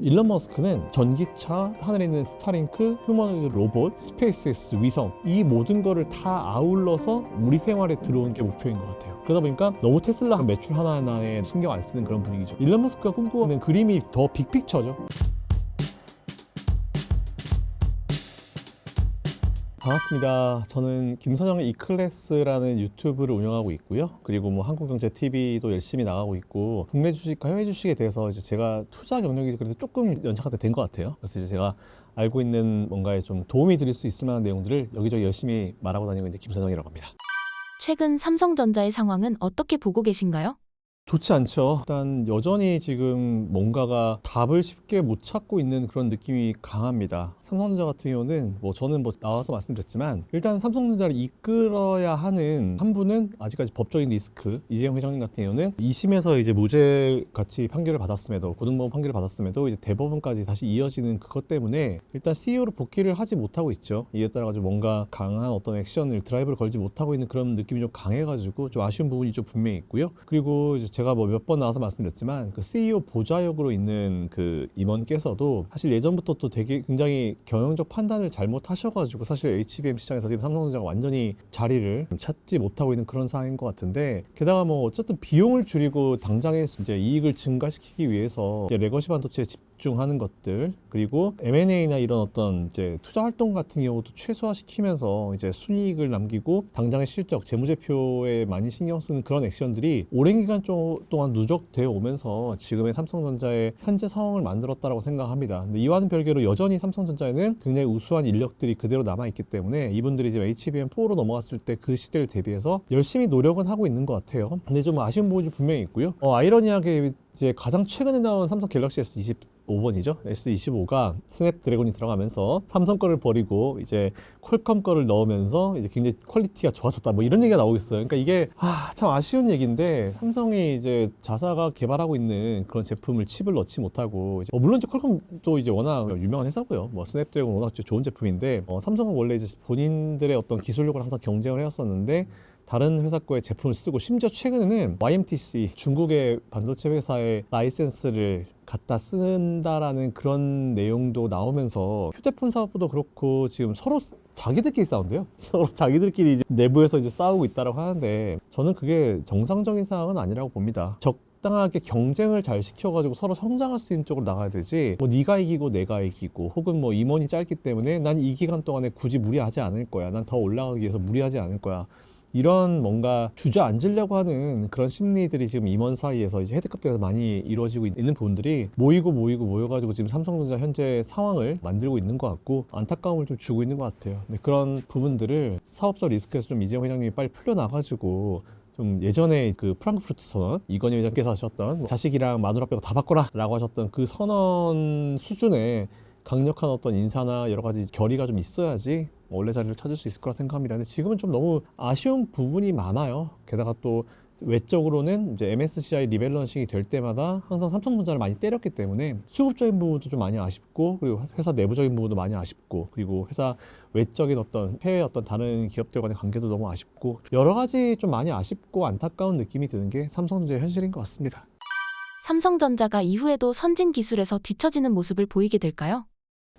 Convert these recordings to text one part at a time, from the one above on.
일론 머스크는 전기차, 하늘에 있는 스타링크, 휴머노이드 로봇, 스페이스X 위성 이 모든 거를 다 아울러서 우리 생활에 들어오는 게 목표인 것 같아요. 그러다 보니까 너무 테슬라 매출 하나하나에 신경 안 쓰는 그런 분위기죠. 일론 머스크가 꿈꾸는 그림이 더 빅픽처죠. 반갑습니다. 저는 김선영의 이클래스라는 유튜브를 운영하고 있고요. 그리고 뭐 한국경제TV도 열심히 나가고 있고, 국내 주식과 해외 주식에 대해서 이제 제가 투자 경력이 그래도 조금 연차가 된 것 같아요. 그래서 이제 제가 알고 있는 뭔가에 좀 도움이 드릴 수 있을 만한 내용들을 여기저기 열심히 말하고 다니고 있는 김선영이라고 합니다. 최근 삼성전자의 상황은 어떻게 보고 계신가요? 좋지 않죠. 일단 여전히 지금 뭔가가 답을 쉽게 못 찾고 있는 그런 느낌이 강합니다. 삼성전자 같은 경우는 뭐 저는 뭐 나와서 말씀드렸지만 일단 삼성전자를 이끌어야 하는 한 분은 아직까지 법적인 리스크, 이재용 회장님 같은 경우는 2심에서 이제 무죄 같이 판결을 받았음에도, 고등법원 판결을 받았음에도 이제 대법원까지 다시 이어지는 그것 때문에 일단 CEO로 복귀를 하지 못하고 있죠. 이에 따라 가지고 뭔가 강한 어떤 액션을 드라이브를 걸지 못하고 있는 그런 느낌이 좀 강해가지고 좀 아쉬운 부분이 좀 분명히 있고요. 그리고 이제 제가 뭐 몇 번 나와서 말씀드렸지만 그 CEO 보좌역으로 있는 그 임원께서도 사실 예전부터 또 되게 굉장히 경영적 판단을 잘못하셔가지고 사실 HBM 시장에서 지금 삼성전자가 완전히 자리를 찾지 못하고 있는 그런 상황인 것 같은데, 게다가 뭐 어쨌든 비용을 줄이고 당장의 이제 이익을 증가시키기 위해서 이제 레거시 반도체에 집중하는 것들, 그리고 M&A나 이런 어떤 이제 투자 활동 같은 경우도 최소화시키면서 이제 순이익을 남기고 당장의 실적, 재무제표에 많이 신경 쓰는 그런 액션들이 오랜 기간 동안 누적되어 오면서 지금의 삼성전자의 현재 상황을 만들었다고 생각합니다. 근데 이와는 별개로 여전히 삼성전자에는 굉장히 우수한 인력들이 그대로 남아있기 때문에 이분들이 지금 HBM4로 넘어갔을 때 그 시대를 대비해서 열심히 노력은 하고 있는 것 같아요. 근데 좀 아쉬운 부분이 분명히 있고요. 아이러니하게 이제 가장 최근에 나온 삼성 갤럭시 S25번이죠. S25가 스냅드래곤이 들어가면서 삼성 거를 버리고 이제 퀄컴 거를 넣으면서 이제 굉장히 퀄리티가 좋아졌다, 뭐 이런 얘기가 나오고 있어요. 그러니까 이게 참 아쉬운 얘기인데, 삼성이 이제 자사가 개발하고 있는 그런 제품을 칩을 넣지 못하고 물론 이제 퀄컴도 이제 워낙 유명한 회사고요. 뭐 스냅드래곤 워낙 좋은 제품인데 삼성은 원래 이제 본인들의 어떤 기술력을 항상 경쟁을 해왔었는데 다른 회사 거의 제품을 쓰고, 심지어 최근에는 YMTC 중국의 반도체 회사의 라이센스를 갖다 쓴다라는 그런 내용도 나오면서 휴대폰 사업도 그렇고 지금 서로 자기들끼리 싸운대요. 서로 자기들끼리 이제 내부에서 이제 싸우고 있다고 하는데, 저는 그게 정상적인 상황은 아니라고 봅니다. 적당하게 경쟁을 잘 시켜가지고 서로 성장할 수 있는 쪽으로 나가야 되지, 뭐 네가 이기고 내가 이기고, 혹은 뭐 임원이 짧기 때문에 난 이 기간 동안에 굳이 무리하지 않을 거야, 난 더 올라가기 위해서 무리하지 않을 거야, 이런 뭔가 주저앉으려고 하는 그런 심리들이 지금 임원 사이에서 이제 헤드급대에서 많이 이루어지고 있는 부분들이 모여가지고 지금 삼성전자 현재 상황을 만들고 있는 것 같고, 안타까움을 좀 주고 있는 것 같아요. 근데 그런 부분들을 사업적 리스크에서 좀 이재용 회장님이 빨리 풀려나가지고, 좀 예전에 그 프랑크푸르트 선언, 이건희 회장께서 하셨던 자식이랑 마누라 빼고 다 바꿔라 라고 하셨던 그 선언 수준의 강력한 어떤 인사나 여러 가지 결의가 좀 있어야지 원래 자리를 찾을 수 있을 거라 생각합니다. 근데 지금은 좀 너무 아쉬운 부분이 많아요. 게다가 또 외적으로는 이제 MSCI 리밸런싱이 될 때마다 항상 삼성전자를 많이 때렸기 때문에 수급적인 부분도 좀 많이 아쉽고, 그리고 회사 내부적인 부분도 많이 아쉽고, 그리고 회사 외적인 어떤 해외 어떤 다른 기업들과의 관계도 너무 아쉽고, 여러 가지 좀 많이 아쉽고 안타까운 느낌이 드는 게 삼성전자의 현실인 것 같습니다. 삼성전자가 이후에도 선진 기술에서 뒤처지는 모습을 보이게 될까요?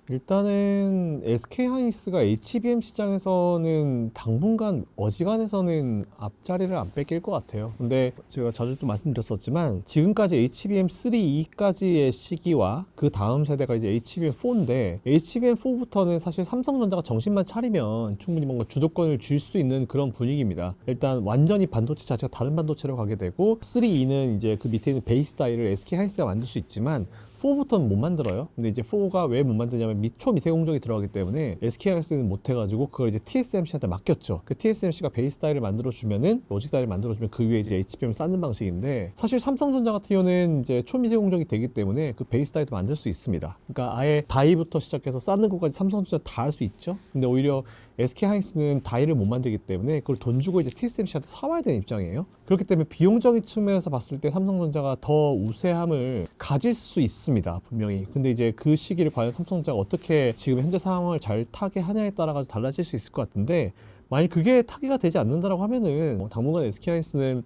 일단은 SK하이닉스가 HBM 시장에서는 당분간 어지간해서는 앞자리를 안 뺏길 것 같아요. 근데 제가 자주 또 말씀드렸었지만 지금까지 HBM3E까지의 시기와 그 다음 세대가 이제 HBM4인데, HBM4부터는 사실 삼성전자가 정신만 차리면 충분히 뭔가 주도권을 쥘 수 있는 그런 분위기입니다. 일단 완전히 반도체 자체가 다른 반도체로 가게 되고, 3E는 이제 그 밑에 있는 베이스 다이를 SK하이닉스가 만들 수 있지만 4부터는 못 만들어요. 근데 이제 4가 왜 못 만드냐면 초미세 공정이 들어가기 때문에 SK하이닉스는 못 해가지고 그걸 이제 TSMC한테 맡겼죠. 그 TSMC가 베이스 다이를 만들어주면은, 로직 다이를 만들어주면 그 위에 이제 HBM을 쌓는 방식인데, 사실 삼성전자 같은 경우는 이제 초미세 공정이 되기 때문에 그 베이스 다이도 만들 수 있습니다. 그러니까 아예 다이부터 시작해서 쌓는 것까지 삼성전자 다 할 수 있죠. 근데 오히려 SK하이닉스는 다이를 못 만들기 때문에 그걸 돈 주고 이제 TSMC한테 사와야 되는 입장이에요. 그렇기 때문에 비용적인 측면에서 봤을 때 삼성전자가 더 우세함을 가질 수 있습니다, 분명히. 근데 이제 그 시기를 과연 삼성전자가 어떻게 지금 현재 상황을 잘 타게 하냐에 따라 가지고 달라질 수 있을 것 같은데, 만약 그게 타개가 되지 않는다라고 하면은 당분간 SK하이닉스는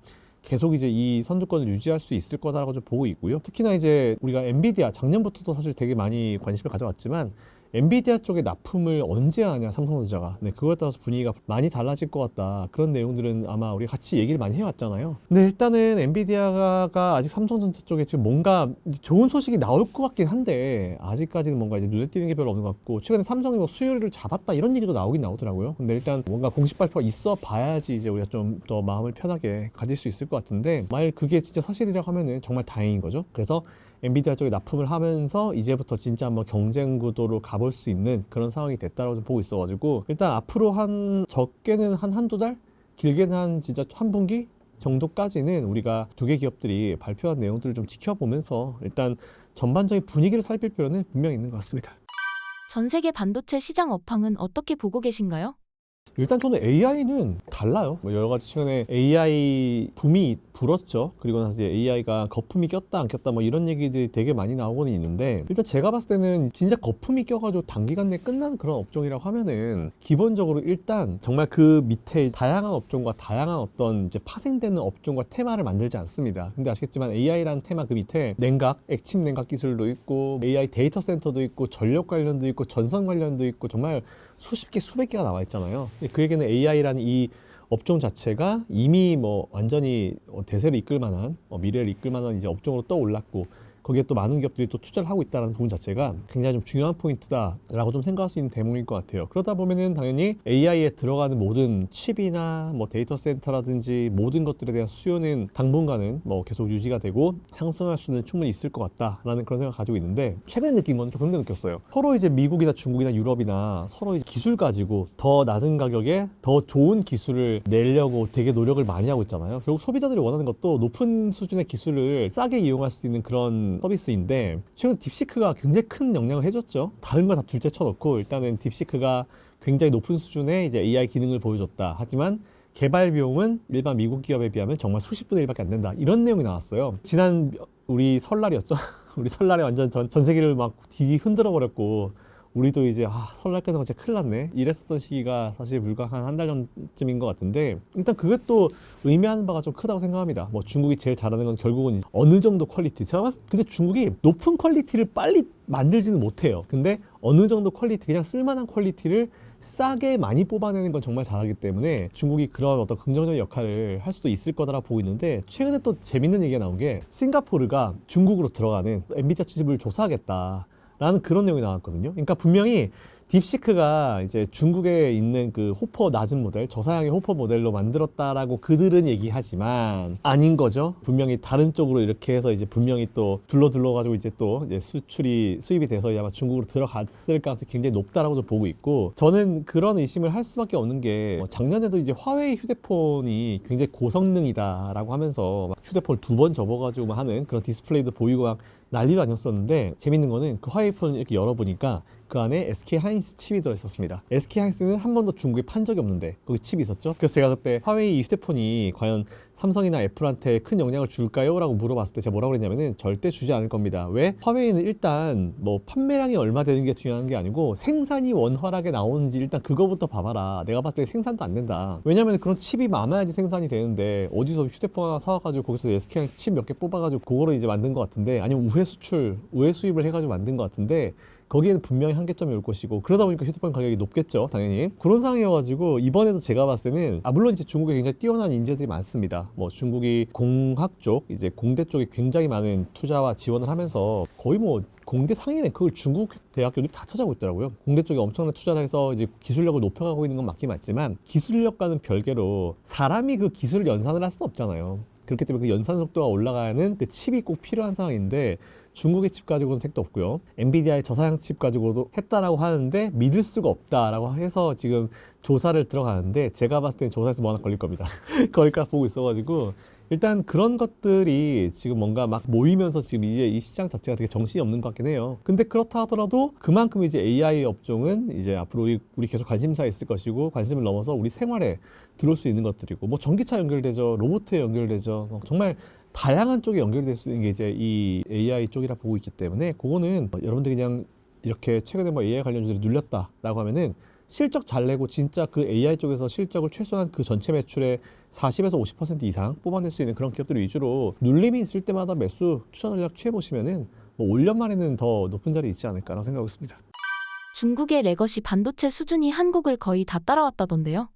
계속 이제 이 선두권을 유지할 수 있을 거다라고 좀 보고 있고요. 특히나 이제 우리가 엔비디아 작년부터도 사실 되게 많이 관심을 가져왔지만 엔비디아 쪽에 납품을 언제 하냐 삼성전자가. 네, 그거에 따라서 분위기가 많이 달라질 것 같다. 그런 내용들은 아마 우리 같이 얘기를 많이 해왔잖아요. 근데 일단은 엔비디아가 아직 삼성전자 쪽에 지금 뭔가 좋은 소식이 나올 것 같긴 한데 아직까지는 뭔가 이제 눈에 띄는 게 별로 없는 것 같고, 최근에 삼성이 뭐 수요를 잡았다 이런 얘기도 나오긴 나오더라고요. 근데 일단 뭔가 공식 발표가 있어 봐야지 이제 우리가 좀 더 마음을 편하게 가질 수 있을 것 같은데, 만약 그게 진짜 사실이라고 하면은 정말 다행인 거죠. 그래서 엔비디아 쪽에 납품을 하면서 이제부터 진짜 한번 경쟁 구도로 가볼 수 있는 그런 상황이 됐다고 좀 보고 있어가지고, 일단 앞으로 한 적게는 한두 달, 길게는 한 진짜 한 분기 정도까지는 우리가 두 개 기업들이 발표한 내용들을 좀 지켜보면서 일단 전반적인 분위기를 살필 필요는 분명히 있는 것 같습니다. 전 세계 반도체 시장 업황은 어떻게 보고 계신가요? 일단 저는 AI는 달라요. 뭐 여러 가지 최근에 AI 붐이 불었죠. 그리고 나서 이제 AI가 거품이 꼈다 안 꼈다 뭐 이런 얘기들이 되게 많이 나오고는 있는데, 일단 제가 봤을 때는 진짜 거품이 껴가지고 단기간 내에 끝나는 그런 업종이라고 하면은 기본적으로 일단 정말 그 밑에 다양한 업종과 다양한 어떤 이제 파생되는 업종과 테마를 만들지 않습니다. 근데 아시겠지만 AI라는 테마 그 밑에 냉각, 액침 냉각 기술도 있고 AI 데이터 센터도 있고 전력 관련도 있고 전선 관련도 있고 정말 수십 개 수백 개가 나와 있잖아요. 그 얘기는 AI라는 이 업종 자체가 이미 뭐 완전히 대세를 이끌 만한 미래를 이끌 만한 이제 업종으로 떠올랐고, 거기에 또 많은 기업들이 또 투자를 하고 있다는 부분 자체가 굉장히 좀 중요한 포인트다라고 좀 생각할 수 있는 대목일 것 같아요. 그러다 보면은 당연히 AI에 들어가는 모든 칩이나 뭐 데이터 센터라든지 모든 것들에 대한 수요는 당분간은 뭐 계속 유지가 되고 상승할 수는 충분히 있을 것 같다라는 그런 생각을 가지고 있는데, 최근에 느낀 건 좀 그런 게 느꼈어요. 서로 이제 미국이나 중국이나 유럽이나 서로 이제 기술 가지고 더 낮은 가격에 더 좋은 기술을 내려고 되게 노력을 많이 하고 있잖아요. 결국 소비자들이 원하는 것도 높은 수준의 기술을 싸게 이용할 수 있는 그런 서비스인데, 최근 딥시크가 굉장히 큰 영향을 해줬죠. 다른 거 다 둘째 쳐놓고 일단은 딥시크가 굉장히 높은 수준의 이제 AI 기능을 보여줬다. 하지만 개발 비용은 일반 미국 기업에 비하면 정말 수십 분의 1밖에 안 된다. 이런 내용이 나왔어요. 지난 우리 설날이었죠. 우리 설날에 완전 전 세계를 막 흔들어 버렸고, 우리도 이제 설날 끝나고 진짜 큰일 났네 이랬었던 시기가 사실 불과 한 달 전쯤인 것 같은데, 일단 그것도 의미하는 바가 좀 크다고 생각합니다. 뭐 중국이 제일 잘하는 건 결국은 어느 정도 퀄리티. 근데 중국이 높은 퀄리티를 빨리 만들지는 못해요. 근데 어느 정도 퀄리티, 그냥 쓸만한 퀄리티를 싸게 많이 뽑아내는 건 정말 잘하기 때문에 중국이 그런 어떤 긍정적인 역할을 할 수도 있을 거다라고 보고 있는데, 최근에 또 재밌는 얘기가 나온 게 싱가포르가 중국으로 들어가는 엔비디아 칩을 조사하겠다 라는 그런 내용이 나왔거든요. 그러니까 분명히 딥시크가 이제 중국에 있는 그 호퍼 낮은 모델, 저사양의 호퍼 모델로 만들었다라고 그들은 얘기하지만 아닌 거죠. 분명히 다른 쪽으로 이렇게 해서 이제 분명히 또 둘러가지고 이제 또 이제 수입이 돼서 아마 중국으로 들어갔을 가능성이 굉장히 높다라고도 보고 있고, 저는 그런 의심을 할 수밖에 없는 게 작년에도 이제 화웨이 휴대폰이 굉장히 고성능이다라고 하면서 막 휴대폰을 2번 접어가지고 하는 그런 디스플레이도 보이고 막 난리도 아니었었는데, 재밌는 거는 그 화웨이 폰을 이렇게 열어보니까 그 안에 SK 하이닉스 칩이 들어있었습니다. SK 하이닉스는 한 번도 중국에 판 적이 없는데 거기 칩이 있었죠. 그래서 제가 그때 화웨이 휴대폰이 과연 삼성이나 애플한테 큰 영향을 줄까요? 라고 물어봤을 때 제가 뭐라고 그랬냐면은 절대 주지 않을 겁니다. 왜? 화웨이는 일단 뭐 판매량이 얼마 되는 게 중요한 게 아니고 생산이 원활하게 나오는지 일단 그거부터 봐봐라. 내가 봤을 때 생산도 안 된다. 왜냐면 그런 칩이 많아야지 생산이 되는데, 어디서 휴대폰 하나 사와가지고 거기서 SK 하이닉스 칩 몇 개 뽑아가지고 그거를 이제 만든 것 같은데, 아니면 우회 수입을 해가지고 만든 것 같은데, 거기에는 분명히 한계점이 올 것이고, 그러다 보니까 휴대폰 가격이 높겠죠, 당연히. 그런 상황이어가지고 이번에도 제가 봤을 때는 물론 이제 중국에 굉장히 뛰어난 인재들이 많습니다. 뭐 중국이 공학 쪽, 이제 공대 쪽에 굉장히 많은 투자와 지원을 하면서 거의 뭐 공대 상위 랭크를 중국 대학교들이 다 차지하고 있더라고요. 공대 쪽에 엄청난 투자를 해서 이제 기술력을 높여가고 있는 건 맞긴 맞지만, 기술력과는 별개로 사람이 그 기술을 연산을 할 수는 없잖아요. 그렇기 때문에 그 연산 속도가 올라가는 그 칩이 꼭 필요한 상황인데, 중국의 칩 가지고는 택도 없고요. 엔비디아의 저사양 칩 가지고도 했다라고 하는데 믿을 수가 없다라고 해서 지금 조사를 들어가는데, 제가 봤을 때는 조사에서 뭐 하나 걸릴 겁니다. 걸릴까 보고 있어가지고, 일단 그런 것들이 지금 뭔가 막 모이면서 지금 이제 이 시장 자체가 되게 정신이 없는 것 같긴 해요. 근데 그렇다 하더라도 그만큼 이제 AI 업종은 이제 앞으로 우리 계속 관심사에 있을 것이고, 관심을 넘어서 우리 생활에 들어올 수 있는 것들이고, 뭐 전기차 연결되죠, 로봇에 연결되죠, 정말 다양한 쪽에 연결될 수 있는 게 이제 이 AI 쪽이라 보고 있기 때문에, 그거는 여러분들이 그냥 이렇게 최근에 뭐 AI 관련주들이 눌렸다라고 하면은 실적 잘 내고 진짜 그 AI 쪽에서 실적을 최소한 그 전체 매출의 40에서 50% 이상 뽑아낼 수 있는 그런 기업들 위주로 눌림이 있을 때마다 매수 추천 전략 취해보시면은 뭐 5년 만에는 더 높은 자리에 있지 않을까라고 생각하고 있습니다. 중국의 레거시 반도체 수준이 한국을 거의 다 따라왔다던데요.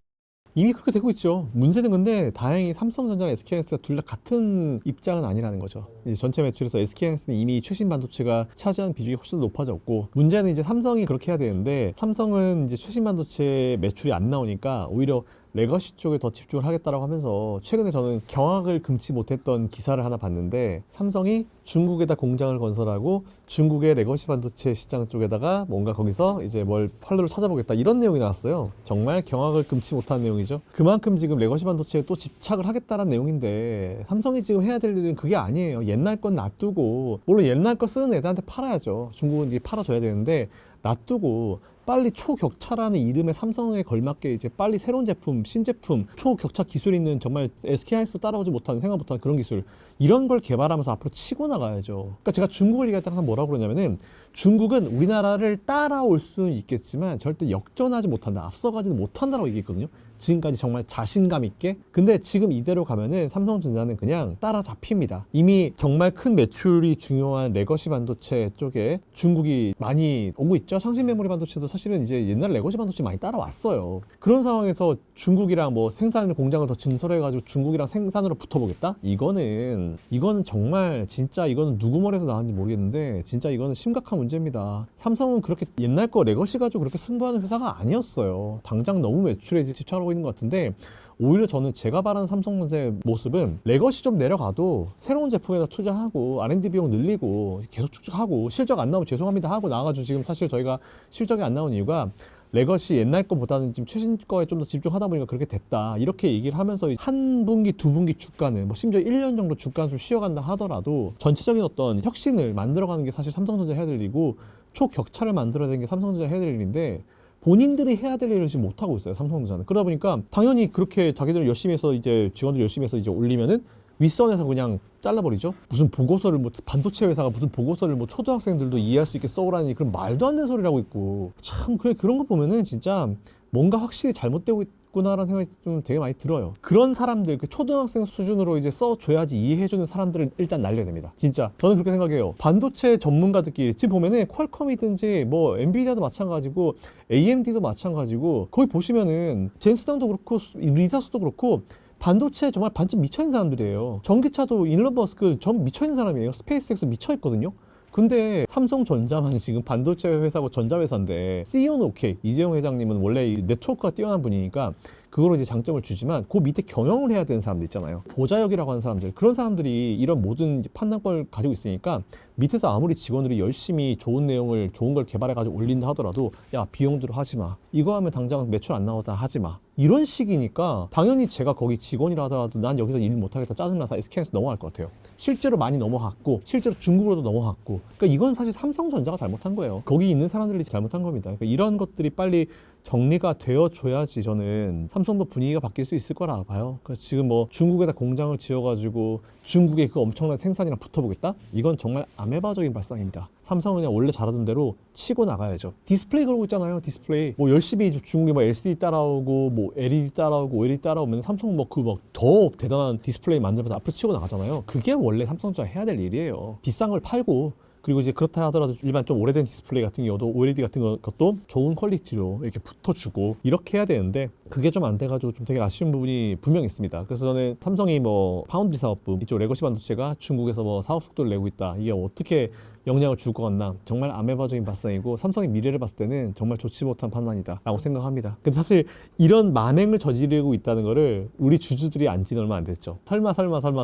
이미 그렇게 되고 있죠. 문제는 근데 다행히 삼성전자랑 SK하이닉스가 둘 다 같은 입장은 아니라는 거죠. 이제 전체 매출에서 SK하이닉스는 이미 최신 반도체가 차지하는 비중이 훨씬 더 높아졌고, 문제는 이제 삼성이 그렇게 해야 되는데 삼성은 이제 최신 반도체 매출이 안 나오니까 오히려 레거시 쪽에 더 집중을 하겠다라고 하면서, 최근에 저는 경악을 금치 못했던 기사를 하나 봤는데, 삼성이 중국에다 공장을 건설하고 중국의 레거시 반도체 시장 쪽에다가 뭔가 거기서 이제 뭘 활로를 찾아보겠다, 이런 내용이 나왔어요. 정말 경악을 금치 못한 내용이죠. 그만큼 지금 레거시 반도체에 또 집착을 하겠다는 내용인데, 삼성이 지금 해야 될 일은 그게 아니에요. 옛날 건 놔두고, 물론 옛날 거 쓰는 애들한테 팔아야죠. 중국은 이게 팔아줘야 되는데, 놔두고 빨리 초격차라는 이름의 삼성에 걸맞게 이제 빨리 새로운 제품, 신제품, 초격차 기술 있는, 정말 SK하이닉스도 따라오지 못하는, 생각 못하는 그런 기술, 이런 걸 개발하면서 앞으로 치고 나가야죠. 그러니까 제가 중국을 얘기할 때 항상 뭐라고 그러냐면은, 중국은 우리나라를 따라올 수는 있겠지만 절대 역전하지 못한다, 앞서가지는 못한다라고 얘기했거든요. 지금까지 정말 자신감 있게. 근데 지금 이대로 가면은 삼성전자는 그냥 따라잡힙니다. 이미 정말 큰 매출이 중요한 레거시 반도체 쪽에 중국이 많이 오고 있죠. 상신 메모리 반도체도 사실은 이제 옛날 레거시 반도체 많이 따라왔어요. 그런 상황에서 중국이랑 뭐 생산 공장을 더 증설해가지고 중국이랑 생산으로 붙어보겠다? 이거는 정말 진짜, 이거는 누구 머리에서 나왔는지 모르겠는데 진짜 이거는 심각한 문제입니다. 삼성은 그렇게 옛날 거 레거시 가지고 그렇게 승부하는 회사가 아니었어요. 당장 너무 매출에 집착하고 있는 것 같은데, 오히려 저는 제가 바라는 삼성전자의 모습은 레거시 좀 내려가도 새로운 제품에다 투자하고 R&D 비용 늘리고 계속 축적하고, 실적 안 나오면 죄송합니다 하고 나와가지고, 지금 사실 저희가 실적이 안 나온 이유가 레거시 옛날 거보다는 지금 최신 거에 좀 더 집중하다 보니까 그렇게 됐다, 이렇게 얘기를 하면서 한 분기 두 분기 주가는, 뭐 심지어 1년 정도 주가는 좀 쉬어간다 하더라도 전체적인 어떤 혁신을 만들어가는 게 사실 삼성전자 해야 될 일이고, 초격차를 만들어야 되는 게 삼성전자 해야 될 일인데, 본인들이 해야 될 일을 지금 못하고 있어요, 삼성전자는. 그러다 보니까 당연히 그렇게 자기들 열심히 해서, 이제 직원들 열심히 해서 이제 올리면은 윗선에서 그냥 잘라버리죠. 무슨 보고서를, 뭐 반도체 회사가 무슨 보고서를 뭐 초등학생들도 이해할 수 있게 써오라니, 그런 말도 안 되는 소리를 하고 있고, 참 그래, 그런 거 보면은 진짜 뭔가 확실히 잘못되고 있구나라는 생각이 좀 되게 많이 들어요. 그런 사람들, 그 초등학생 수준으로 이제 써줘야지 이해해주는 사람들을 일단 날려야 됩니다. 진짜 저는 그렇게 생각해요. 반도체 전문가들끼리 지금 보면은 퀄컴이든지 뭐 엔비디아도 마찬가지고 AMD도 마찬가지고, 거기 보시면은 젠스당도 그렇고 리사스도 그렇고 반도체 정말 반쯤 미쳐있는 사람들이에요. 전기차도 일론 머스크 전 미쳐있는 사람이에요. 스페이스X 미쳐있거든요. 근데 삼성전자만 지금 반도체 회사고 전자회사인데, CEO는 오케이, 이재용 회장님은 원래 이 네트워크가 뛰어난 분이니까 그거로 이제 장점을 주지만, 그 밑에 경영을 해야 되는 사람들 있잖아요. 보좌역이라고 하는 사람들, 그런 사람들이 이런 모든 판단권을 가지고 있으니까 밑에서 아무리 직원들이 열심히 좋은 내용을, 좋은 걸 개발해가지고 올린다 하더라도, 야, 비용 들어 하지 마, 이거 하면 당장 매출 안 나오다 하지 마, 이런 식이니까 당연히 제가 거기 직원이라 하더라도 난 여기서 일 못하겠다, 짜증나서 SK에서 넘어갈 것 같아요. 실제로 많이 넘어갔고, 실제로 중국으로도 넘어갔고, 그러니까 이건 사실 삼성전자가 잘못한 거예요. 거기 있는 사람들이 잘못한 겁니다. 그러니까 이런 것들이 빨리 정리가 되어줘야지 저는 삼성도 분위기가 바뀔 수 있을 거라 봐요. 그러니까 지금 뭐 중국에다 공장을 지어가지고 중국의 그 엄청난 생산이랑 붙어보겠다? 이건 정말 아메바적인 발상입니다. 삼성은 그냥 원래 잘하던 대로 치고 나가야죠. 디스플레이 그러고 있잖아요. 디스플레이 뭐 열심히 중국에 뭐 LCD 따라오고 뭐 LED 따라오고 OLED 따라오면 삼성 뭐 그 뭐 더 대단한 디스플레이 만들면서 앞으로 치고 나가잖아요. 그게 원래 삼성전자 해야 될 일이에요. 비싼 걸 팔고, 그리고 이제 그렇다 하더라도 일반 좀 오래된 디스플레이 같은 경우도 OLED 같은 것도 좋은 퀄리티로 이렇게 붙어주고 이렇게 해야 되는데, 그게 좀 안 돼가지고 좀 되게 아쉬운 부분이 분명 있습니다. 그래서 저는 삼성이 뭐 파운드리 사업부 이쪽 레거시 반도체가 중국에서 뭐 사업 속도를 내고 있다, 이게 어떻게 영향을 줄 것 같나, 정말 아메바적인 발상이고 삼성의 미래를 봤을 때는 정말 좋지 못한 판단이다 라고 생각합니다. 근데 사실 이런 만행을 저지르고 있다는 거를 우리 주주들이 안지 얼마 안 됐죠. 설마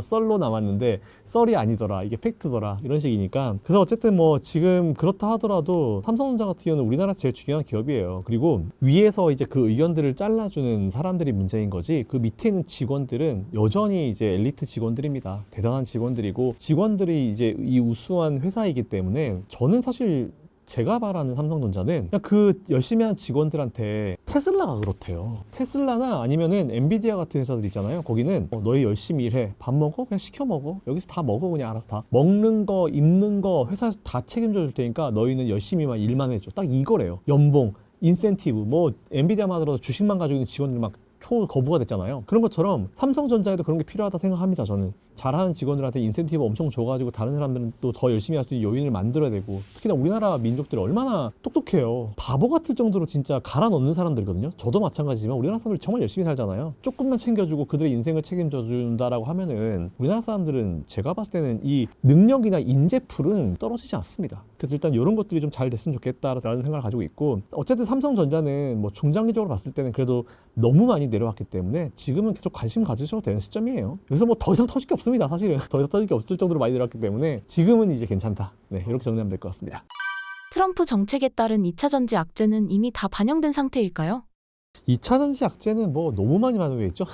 썰로 남았는데 썰이 아니더라, 이게 팩트더라, 이런 식이니까. 그래서 어쨌든 뭐 지금 그렇다 하더라도 삼성전자 같은 경우는 우리나라 제일 중요한 기업이에요. 그리고 위에서 이제 그 의견들을 잘라주는 사람들이 문제인 거지, 그 밑에 있는 직원들은 여전히 이제 엘리트 직원들입니다. 대단한 직원들이고, 직원들이 이제 이 우수한 회사이기 때문에 저는 사실 제가 바라는 삼성전자는 그냥 그 열심히 한 직원들한테, 테슬라가 그렇대요. 테슬라나 아니면은 엔비디아 같은 회사들 있잖아요. 거기는 너희 열심히 일해, 밥 먹어? 그냥 시켜 먹어. 여기서 다 먹어, 그냥 알아서 다. 먹는 거, 입는 거 회사에서 다 책임져 줄 테니까 너희는 열심히만 일만 해줘. 딱 이거래요. 연봉, 인센티브, 뭐 엔비디아만 하더라도 주식만 가지고 있는 직원들 막 초거부가 됐잖아요. 그런 것처럼 삼성전자에도 그런 게 필요하다 생각합니다. 저는 잘하는 직원들한테 인센티브 엄청 줘가지고 다른 사람들은 또 더 열심히 할 수 있는 요인을 만들어야 되고, 특히나 우리나라 민족들이 얼마나 똑똑해요. 바보 같을 정도로 진짜 갈아 넣는 사람들이거든요. 저도 마찬가지지만 우리나라 사람들이 정말 열심히 살잖아요. 조금만 챙겨주고 그들의 인생을 책임져 준다라고 하면은 우리나라 사람들은 제가 봤을 때는 이 능력이나 인재풀은 떨어지지 않습니다. 그래서 일단 이런 것들이 좀 잘 됐으면 좋겠다라는 생각을 가지고 있고, 어쨌든 삼성전자는 뭐 중장기적으로 봤을 때는 그래도 너무 많이 내려왔기 때문에 지금은 계속 관심 가지셔도 되는 시점이에요. 여기서 뭐 더 이상 터질 게 없습니다. 사실은 더 이상 터질 게 없을 정도로 많이 내려왔기 때문에 지금은 이제 괜찮다. 네, 이렇게 정리하면 될 것 같습니다. 트럼프 정책에 따른 2차 전지 악재는 이미 다 반영된 상태일까요? 2차 전지 악재는 뭐 너무 많이 반영돼 있죠.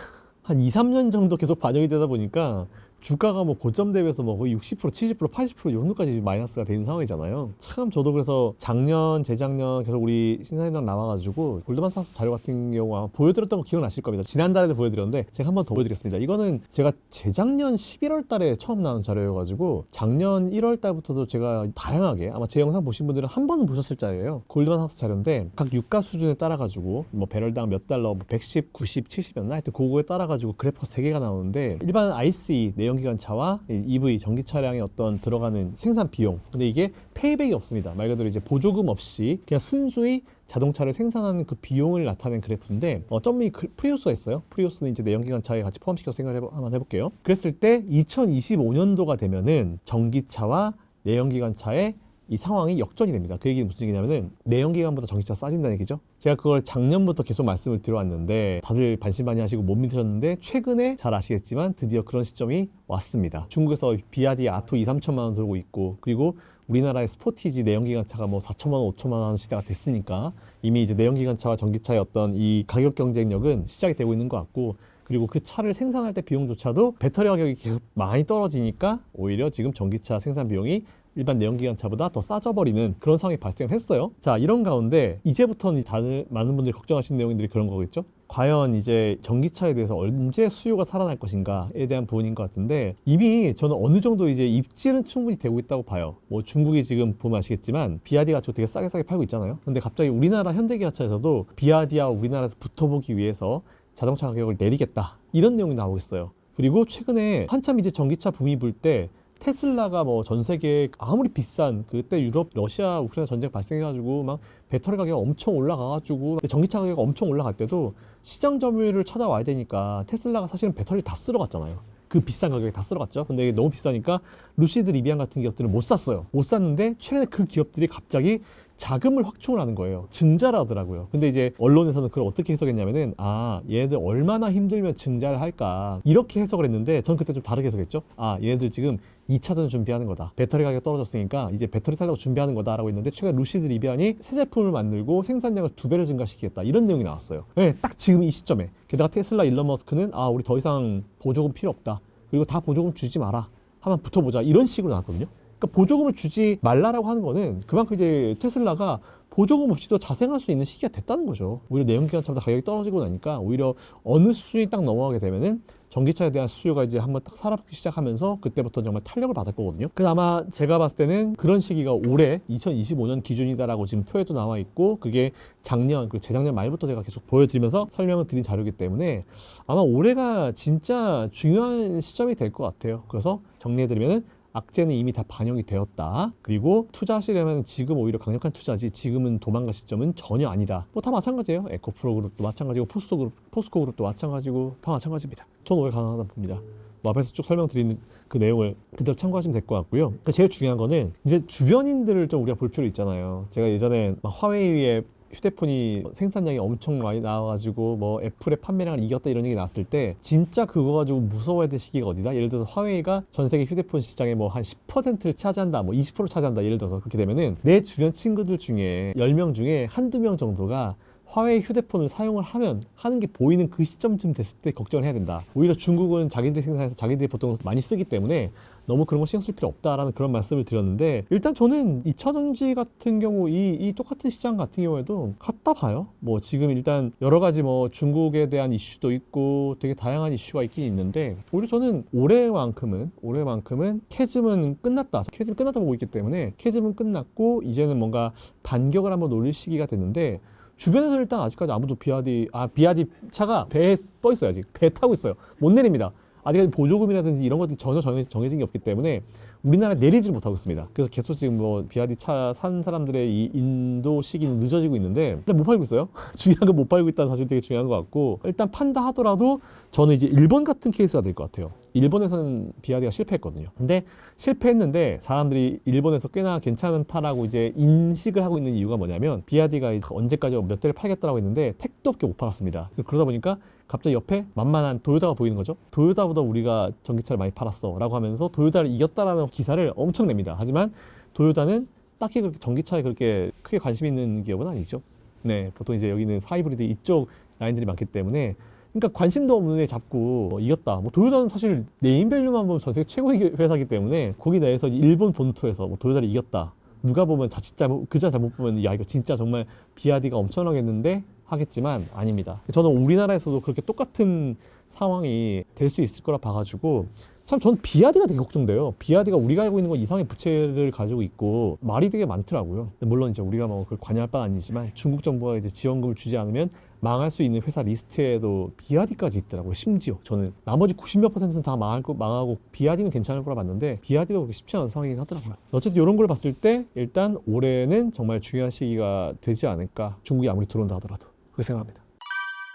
한 2, 3년 정도 계속 반영이 되다 보니까 주가가 뭐 고점 대비해서 뭐 거의 60%, 70%, 80% 이 정도까지 마이너스가 되는 상황이잖아요. 참 저도 그래서 작년, 재작년 계속 우리 신사임당 나와가지고 골드만삭스 자료 같은 경우 아마 보여드렸던 거 기억나실 겁니다. 지난달에도 보여드렸는데 제가 한 번 더 보여드리겠습니다. 이거는 제가 재작년 11월 달에 처음 나온 자료여가지고 작년 1월 달부터도 제가 다양하게 아마 제 영상 보신 분들은 한 번은 보셨을 자예요. 골드만삭스 자료인데 각 유가 수준에 따라가지고 뭐 배럴당 몇 달러, 뭐 110, 90, 70였나 하여튼 그거에 따라가지고 그래프가 3개가 나오는데 일반 ICE 내연기관차와 EV 전기 차량의 어떤 들어가는 생산 비용, 근데 이게 페이백이 없습니다. 말 그대로 이제 보조금 없이 그냥 순수히 자동차를 생산하는 그 비용을 나타낸 그래프인데 점이 프리우스가 있어요. 프리우스는 이제 내연기관차에 같이 포함시켜서 생각을 한번 해볼게요. 그랬을 때 2025년도가 되면은 전기차와 내연기관차의 이 상황이 역전이 됩니다. 그 얘기는 무슨 얘기냐면은 내연기관보다 전기차가 싸진다는 얘기죠. 제가 그걸 작년부터 계속 말씀을 드려왔는데 다들 반신반의하시고 못 믿으셨는데 최근에 잘 아시겠지만 드디어 그런 시점이 왔습니다. 중국에서 비아디 아토 2, 3천만 원 들고 있고, 그리고 우리나라의 스포티지 내연기관차가 뭐 4천만 원, 5천만 원 시대가 됐으니까 이미 이제 내연기관차와 전기차의 어떤 이 가격 경쟁력은 시작이 되고 있는 것 같고, 그리고 그 차를 생산할 때 비용조차도 배터리 가격이 계속 많이 떨어지니까 오히려 지금 전기차 생산 비용이 일반 내연기관차보다 더 싸져버리는 그런 상황이 발생했어요. 자, 이런 가운데 이제부터는 다들 많은 분들이 걱정하시는 내용들이 그런 거겠죠. 과연 이제 전기차에 대해서 언제 수요가 살아날 것인가에 대한 부분인 것 같은데, 이미 저는 어느 정도 이제 입질은 충분히 되고 있다고 봐요. 뭐 중국이 지금 보면 아시겠지만 비아디 가지고 되게 싸게 팔고 있잖아요. 근데 갑자기 우리나라 현대기아차에서도 비아디와 우리나라에서 붙어보기 위해서 자동차 가격을 내리겠다, 이런 내용이 나오고 있어요. 그리고 최근에 한참 이제 전기차 붐이 불 때 테슬라가 뭐 전 세계에 아무리 비싼, 그때 유럽, 러시아, 우크라이나 전쟁 발생해가지고 막 배터리 가격이 엄청 올라가가지고 전기차 가격이 엄청 올라갈 때도 시장 점유율을 찾아와야 되니까 테슬라가 사실은 배터리를 다 쓸어 갔잖아요. 그 비싼 가격에 다 쓸어 갔죠. 근데 이게 너무 비싸니까 루시드, 리비안 같은 기업들은 못 샀어요. 못 샀는데 최근에 그 기업들이 갑자기 자금을 확충을 하는 거예요. 증자를 하더라고요. 근데 이제 언론에서는 그걸 어떻게 해석했냐면은, 아, 얘네들 얼마나 힘들면 증자를 할까, 이렇게 해석을 했는데 전 그때 좀 다르게 해석했죠. 아, 얘네들 지금 2차전 준비하는 거다. 배터리 가격이 떨어졌으니까 이제 배터리 살려고 준비하는 거다라고 했는데, 최근 루시드 리비안이 새 제품을 만들고 생산량을 2배를 증가시키겠다, 이런 내용이 나왔어요. 네, 딱 지금 이 시점에. 게다가 테슬라 일론 머스크는 아, 우리 더 이상 보조금 필요 없다. 그리고 다 보조금 주지 마라. 한번 붙어보자. 이런 식으로 나왔거든요. 그러니까 보조금을 주지 말라라고 하는 거는 그만큼 이제 테슬라가 보조금 없이도 자생할 수 있는 시기가 됐다는 거죠. 오히려 내연기관차보다 가격이 떨어지고 나니까 오히려 어느 수준이 딱 넘어가게 되면은 전기차에 대한 수요가 이제 한번 딱 살아붙기 시작하면서 그때부터 정말 탄력을 받을 거거든요. 그래서 아마 제가 봤을 때는 그런 시기가 올해 2025년 기준이다라고 지금 표에도 나와 있고, 그게 작년 그리고 재작년 말부터 제가 계속 보여드리면서 설명을 드린 자료이기 때문에 아마 올해가 진짜 중요한 시점이 될 것 같아요. 그래서 정리해드리면은 악재는 이미 다 반영이 되었다. 그리고 투자하시려면 지금 오히려 강력한 투자지, 지금은 도망갈 시점은 전혀 아니다. 뭐 다 마찬가지예요. 에코프로 그룹도 마찬가지고 포스코 그룹도 마찬가지고 다 마찬가지입니다. 저는 오히려 가능하다 봅니다. 뭐 앞에서 쭉 설명드린 그 내용을 그대로 참고하시면 될 것 같고요. 그러니까 제일 중요한 거는 이제 주변인들을 좀 우리가 볼 필요 있잖아요. 제가 예전에 막 화웨이의 휴대폰이 생산량이 엄청 많이 나와가지고 뭐 애플의 판매량을 이겼다 이런 얘기 나왔을 때 진짜 그거 가지고 무서워야 될 시기가 어디다? 예를 들어서 화웨이가 전 세계 휴대폰 시장의 뭐 한 10%를 차지한다, 뭐 20% 차지한다, 예를 들어서 그렇게 되면은 내 주변 친구들 중에 10명 중에 한두 명 정도가 화웨이 휴대폰을 사용을 하는 게 보이는 그 시점쯤 됐을 때 걱정을 해야 된다. 오히려 중국은 자기들이 생산해서 자기들이 보통 많이 쓰기 때문에 너무 그런 거 신경 쓸 필요 없다라는 그런 말씀을 드렸는데, 일단 저는 2차 전지 같은 경우 이 똑같은 시장 같은 경우에도 같다 봐요. 뭐 지금 일단 여러 가지 뭐 중국에 대한 이슈도 있고 되게 다양한 이슈가 있긴 있는데, 오히려 저는 올해만큼은 캐즘은 끝났다. 캐즘이 끝났다 보고 있기 때문에 캐즘은 끝났고 이제는 뭔가 반격을 한번 노릴 시기가 됐는데, 주변에서 일단 아직까지 아무도 비아디 차가 배에 떠 있어요. 아직 배 타고 있어요. 못 내립니다. 아직까지 보조금이라든지 이런 것들이 전혀 정해진 게 없기 때문에 우리나라에 내리지를 못하고 있습니다. 그래서 계속 지금 뭐 비아디 차 산 사람들의 이 인도 시기는 늦어지고 있는데 일단 못 팔고 있어요. 중요한 건 못 팔고 있다는 사실이 되게 중요한 것 같고, 일단 판다 하더라도 저는 이제 일본 같은 케이스가 될 것 같아요. 일본에서는 비아디가 실패했거든요. 근데 실패했는데 사람들이 일본에서 꽤나 괜찮다라고 이제 인식을 하고 있는 이유가 뭐냐면, 비아디가 언제까지 몇 대를 팔겠다라고 했는데 택도 없게 못 팔았습니다. 그러다 보니까 갑자기 옆에 만만한 도요타가 보이는 거죠. 도요타보다 우리가 전기차를 많이 팔았어 라고 하면서 도요타를 이겼다라는 기사를 엄청 냅니다. 하지만 도요타는 딱히 그렇게 전기차에 그렇게 크게 관심 있는 기업은 아니죠. 네, 보통 이제 여기는 하이브리드 이쪽 라인들이 많기 때문에, 그러니까 관심도 없는 애 잡고 이겼다. 뭐 도요타는 사실 네임밸류만 보면 전 세계 최고의 회사이기 때문에 거기 내에서 일본 본토에서 뭐 도요타를 이겼다. 누가 보면 자칫 잘못, 그자 잘못 보면 야 이거 진짜 정말 비아디가 엄청나겠는데 하겠지만 아닙니다. 저는 우리나라에서도 그렇게 똑같은 상황이 될 수 있을 거라 봐가지고 참 전 비아디가 되게 걱정돼요. 비아디가 우리가 알고 있는 건 이상의 부채를 가지고 있고 말이 되게 많더라고요. 물론 이제 우리가 뭐 그걸 관여할 바는 아니지만 중국 정부가 이제 지원금을 주지 않으면 망할 수 있는 회사 리스트에도 비아디까지 있더라고요. 심지어 저는 나머지 90몇 %는 다 망하고 비아디는 괜찮을 거라 봤는데 비아디도 그렇게 쉽지 않은 상황이긴 하더라고요. 어쨌든 이런 걸 봤을 때 일단 올해는 정말 중요한 시기가 되지 않을까. 중국이 아무리 들어온다 하더라도 그렇게 생각합니다.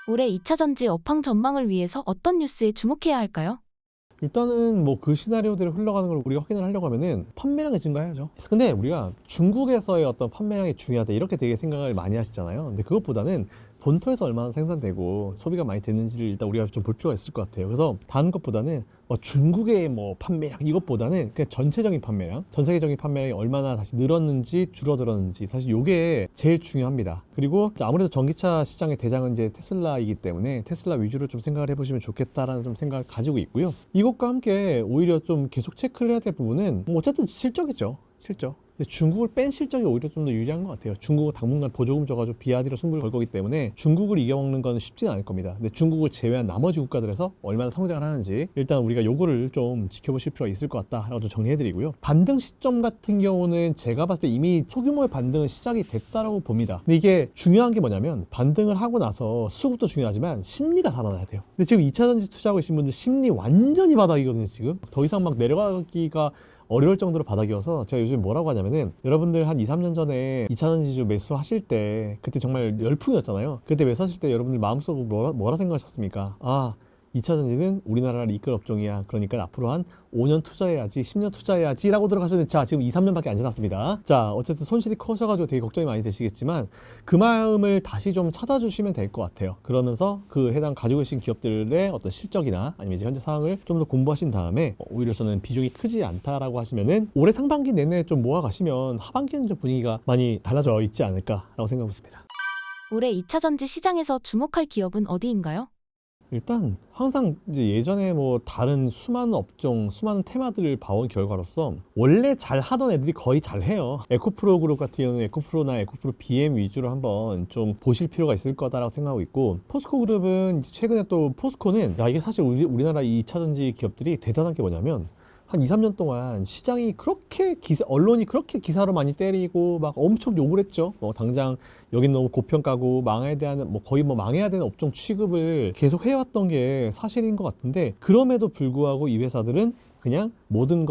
올해 2차 전지 업황 전망을 위해서 어떤 뉴스에 주목해야 할까요? 일단은 뭐 그 시나리오대로 흘러가는 걸 우리가 확인을 하려고 하면은 판매량이 증가해야죠. 근데 우리가 중국에서의 어떤 판매량이 중요하다 이렇게 되게 생각을 많이 하시잖아요. 근데 그것보다는 본토에서 얼마나 생산되고 소비가 많이 되는지를 일단 우리가 좀 볼 필요가 있을 것 같아요. 그래서 다른 것보다는 뭐 중국의 뭐 판매량 이것보다는 그냥 전체적인 판매량, 전 세계적인 판매량이 얼마나 다시 늘었는지 줄어들었는지, 사실 이게 제일 중요합니다. 그리고 아무래도 전기차 시장의 대장은 이제 테슬라이기 때문에 테슬라 위주로 좀 생각을 해보시면 좋겠다라는 좀 생각을 가지고 있고요. 이것과 함께 오히려 좀 계속 체크를 해야 될 부분은 뭐 어쨌든 실적이죠. 실적. 근데 중국을 뺀 실적이 오히려 좀 더 유리한 것 같아요. 중국은 당분간 보조금 줘가지고 비아디로 승부를 걸 거기 때문에 중국을 이겨먹는 건 쉽지는 않을 겁니다. 근데 중국을 제외한 나머지 국가들에서 얼마나 성장을 하는지 일단 우리가 요거를 좀 지켜보실 필요가 있을 것 같다라고 좀 정리해드리고요. 반등 시점 같은 경우는 제가 봤을 때 이미 소규모의 반등은 시작이 됐다라고 봅니다. 근데 이게 중요한 게 뭐냐면 반등을 하고 나서 수급도 중요하지만 심리가 살아나야 돼요. 근데 지금 2차전지 투자하고 계신 분들 심리 완전히 바닥이거든요. 지금 더 이상 막 내려가기가 어려울 정도로 바닥이어서 제가 요즘 뭐라고 하냐면은 여러분들 한 2, 3년 전에 2차전지주 매수하실 때 그때 정말 열풍이었잖아요. 그때 매수하실 때 여러분들 마음속으로 뭐라 생각하셨습니까? 아, 2차전지는 우리나라를 이끌 업종이야. 그러니까 앞으로 한 5년 투자해야지, 10년 투자해야지 라고 들어가셨는데 자, 지금 2, 3년밖에 안 지났습니다. 자, 어쨌든 손실이 커셔가지고 되게 걱정이 많이 되시겠지만 그 마음을 다시 좀 찾아주시면 될 것 같아요. 그러면서 그 해당 가지고 계신 기업들의 어떤 실적이나 아니면 이제 현재 상황을 좀 더 공부하신 다음에 오히려 저는 비중이 크지 않다라고 하시면은 올해 상반기 내내 좀 모아가시면 하반기에는 좀 분위기가 많이 달라져 있지 않을까라고 생각하고 있습니다. 올해 2차 전지 시장에서 주목할 기업은 어디인가요? 일단 항상 이제 예전에 뭐 다른 수많은 업종, 수많은 테마들을 봐온 결과로서 원래 잘 하던 애들이 거의 잘 해요. 에코프로 그룹 같은 경우는 에코프로나 에코프로 BM 위주로 한번 좀 보실 필요가 있을 거다라고 생각하고 있고, 포스코 그룹은 이제 최근에 또 포스코는 야 이게 사실 우리나라 2차전지 기업들이 대단한 게 뭐냐면 한 2, 3년 동안 시장이 그렇게 언론이 그렇게 기사로 많이 때리고 막 엄청 욕을 했죠. 뭐 당장 여긴 너무 고평가고 망해야 되는 뭐 거의 뭐 망해야 되는 업종 취급을 계속 해왔던 게 사실인 것 같은데, 그럼에도 불구하고 이 회사들은 그냥 모든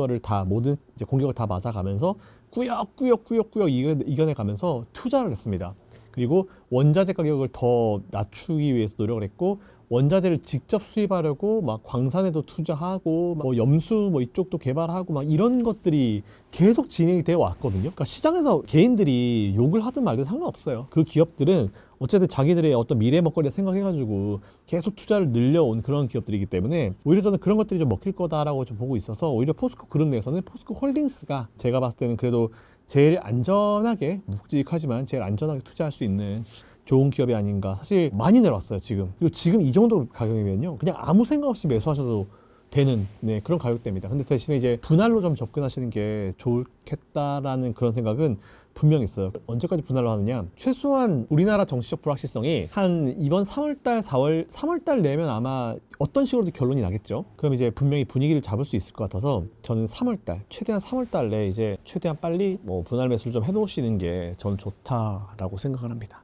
이제 공격을 다 맞아가면서 꾸역꾸역 이겨내가면서 투자를 했습니다. 그리고 원자재 가격을 더 낮추기 위해서 노력을 했고, 원자재를 직접 수입하려고 막 광산에도 투자하고 뭐 염수 뭐 이쪽도 개발하고 막 이런 것들이 계속 진행이 되어 왔거든요. 그러니까 시장에서 개인들이 욕을 하든 말든 상관없어요. 그 기업들은 어쨌든 자기들의 어떤 미래 먹거리를 생각해가지고 계속 투자를 늘려온 그런 기업들이기 때문에 오히려 저는 그런 것들이 좀 먹힐 거다라고 좀 보고 있어서, 오히려 포스코 그룹 내에서는 포스코 홀딩스가 제가 봤을 때는 그래도 제일 안전하게, 묵직하지만 제일 안전하게 투자할 수 있는 좋은 기업이 아닌가. 사실 많이 내려왔어요 지금. 그리고 지금 이 정도 가격이면요 그냥 아무 생각 없이 매수하셔도 되는 그런 가격대입니다. 근데 대신에 이제 분할로 좀 접근하시는 게 좋겠다라는 그런 생각은 분명히 있어요. 언제까지 분할로 하느냐, 최소한 우리나라 정치적 불확실성이 한 이번 3월달 내면 아마 어떤 식으로도 결론이 나겠죠. 그럼 이제 분명히 분위기를 잡을 수 있을 것 같아서 저는 3월달, 최대한 3월달 내에 이제 최대한 빨리 뭐 분할 매수를 좀 해놓으시는 게 전 좋다라고 생각을 합니다.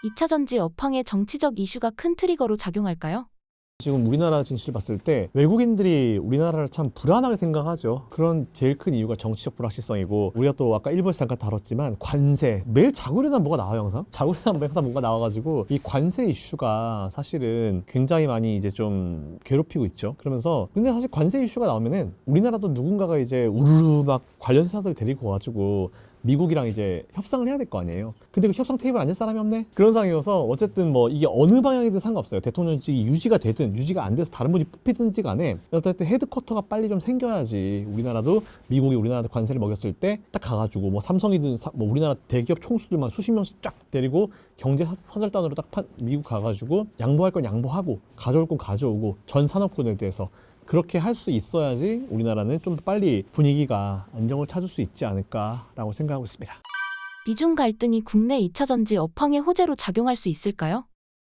2차 전지 업황의 정치적 이슈가 큰 트리거로 작용할까요? 지금 우리나라 증시를 봤을 때 외국인들이 우리나라를 참 불안하게 생각하죠. 그런 제일 큰 이유가 정치적 불확실성이고, 우리가 또 아까 일부에서 잠깐 다뤘지만 관세, 매일 자고 일어나면 뭐가 나와요. 항상 자고 일어나면 항상 뭔가 나와가지고 이 관세 이슈가 사실은 굉장히 많이 이제 좀 괴롭히고 있죠. 그러면서 근데 사실 관세 이슈가 나오면은 우리나라도 누군가가 이제 우르르 막 관련 회사들 데리고 와가지고 미국이랑 이제 협상을 해야 될 거 아니에요. 근데 그 협상 테이블 앉을 사람이 없네? 그런 상황이어서 어쨌든 뭐 이게 어느 방향이든 상관없어요. 대통령직이 유지가 되든 유지가 안 돼서 다른 분이 뽑히든지 간에 어쨌든 헤드쿼터가 빨리 좀 생겨야지 우리나라도 미국이 우리나라한테 관세를 먹였을 때 딱 가가지고 뭐 삼성이든 뭐 우리나라 대기업 총수들만 수십 명씩 쫙 데리고 경제 사절단으로 딱 미국 가가지고 양보할 건 양보하고 가져올 건 가져오고 전 산업군에 대해서 그렇게 할 수 있어야지 우리나라는 좀 더 빨리 분위기가 안정을 찾을 수 있지 않을까라고 생각하고 있습니다. 미중 갈등이 국내 2차 전지 업황의 호재로 작용할 수 있을까요?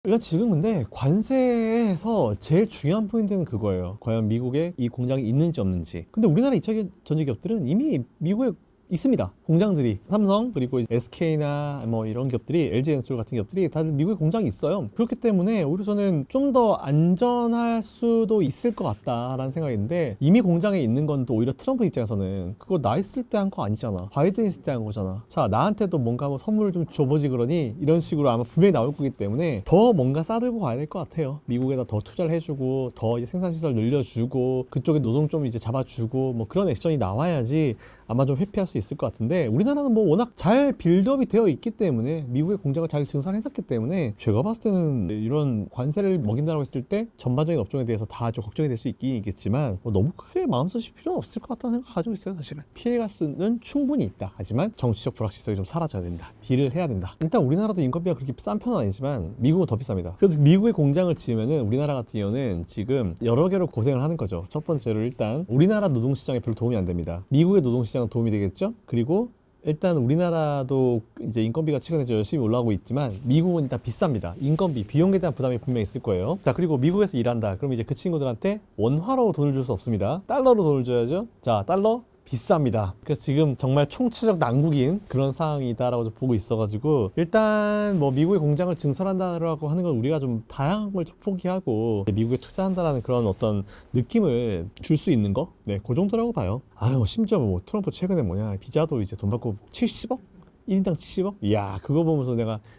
그러니까 지금 근데 관세에서 제일 중요한 포인트는 그거예요. 과연 미국에 이 공장이 있는지 없는지. 근데 우리나라 2차 전지 기업들은 이미 미국에 있습니다. 공장들이 삼성 그리고 SK나 뭐 이런 기업들이 LG엔솔 같은 기업들이 다들 미국에 공장이 있어요. 그렇기 때문에 오히려 저는 좀 더 안전할 수도 있을 것 같다라는 생각인데, 이미 공장에 있는 건 또 오히려 트럼프 입장에서는 그거 나 있을 때 한 거 아니잖아. 바이든 있을 때 한 거잖아. 자, 나한테도 뭔가 뭐 선물을 좀 줘보지 그러니 이런 식으로 아마 분명히 나올 거기 때문에 더 뭔가 싸들고 가야 될 것 같아요. 미국에다 더 투자를 해주고 더 이제 생산시설 늘려주고 그쪽에 노동 좀 이제 잡아주고 뭐 그런 액션이 나와야지 아마 좀 회피할 수 있을 것 같은데, 우리나라는 뭐 워낙 잘 빌드업이 되어 있기 때문에 미국의 공장을 잘 증설해놨기 때문에 제가 봤을 때는 이런 관세를 먹인다고 했을 때 전반적인 업종에 대해서 다 좀 걱정이 될 수 있긴 있겠지만 뭐 너무 크게 마음 쓰실 필요는 없을 것 같다는 생각 가지고 있어요. 사실은 피해갈 수는 충분히 있다. 하지만 정치적 불확실성이 좀 사라져야 된다. 딜을 해야 된다. 일단 우리나라도 인건비가 그렇게 싼 편은 아니지만 미국은 더 비쌉니다. 그래서 미국의 공장을 지으면은 우리나라 같은 경우는 지금 여러 개로 고생을 하는 거죠. 첫 번째로 일단 우리나라 노동시장에 별로 도움이 안 됩니다. 미국의 노동시장은 도움이 되겠죠. 그리고 일단 우리나라도 이제 인건비가 최근에 좀 열심히 올라오고 있지만 미국은 일단 비쌉니다. 인건비, 비용에 대한 부담이 분명히 있을 거예요. 자, 그리고 미국에서 일한다. 그럼 이제 그 친구들한테 원화로 돈을 줄 수 없습니다. 달러로 돈을 줘야죠. 자, 달러 비쌉니다. 그래서 지금 정말 총체적 난국인 그런 상황이다라고 좀 보고 있어가지고, 일단 뭐 미국의 공장을 증설한다라고 하는 건 우리가 좀 다양한 걸 좀 포기하고 미국에 투자한다라는 그런 어떤 느낌을 줄 수 있는 거, 네, 그 정도라고 봐요. 아유, 심지어 뭐 트럼프 최근에 뭐냐, 비자도 이제 돈 받고 70억? 1인당 70억? 이야, 그거 보면서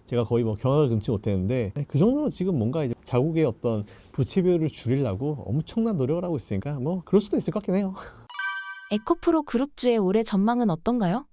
제가 거의 뭐 경악을 금치 못했는데, 그 정도로 지금 뭔가 이제 자국의 어떤 부채비율을 줄이려고 엄청난 노력을 하고 있으니까 뭐 그럴 수도 있을 것 같긴 해요. 에코프로 그룹주의 올해 전망은 어떤가요?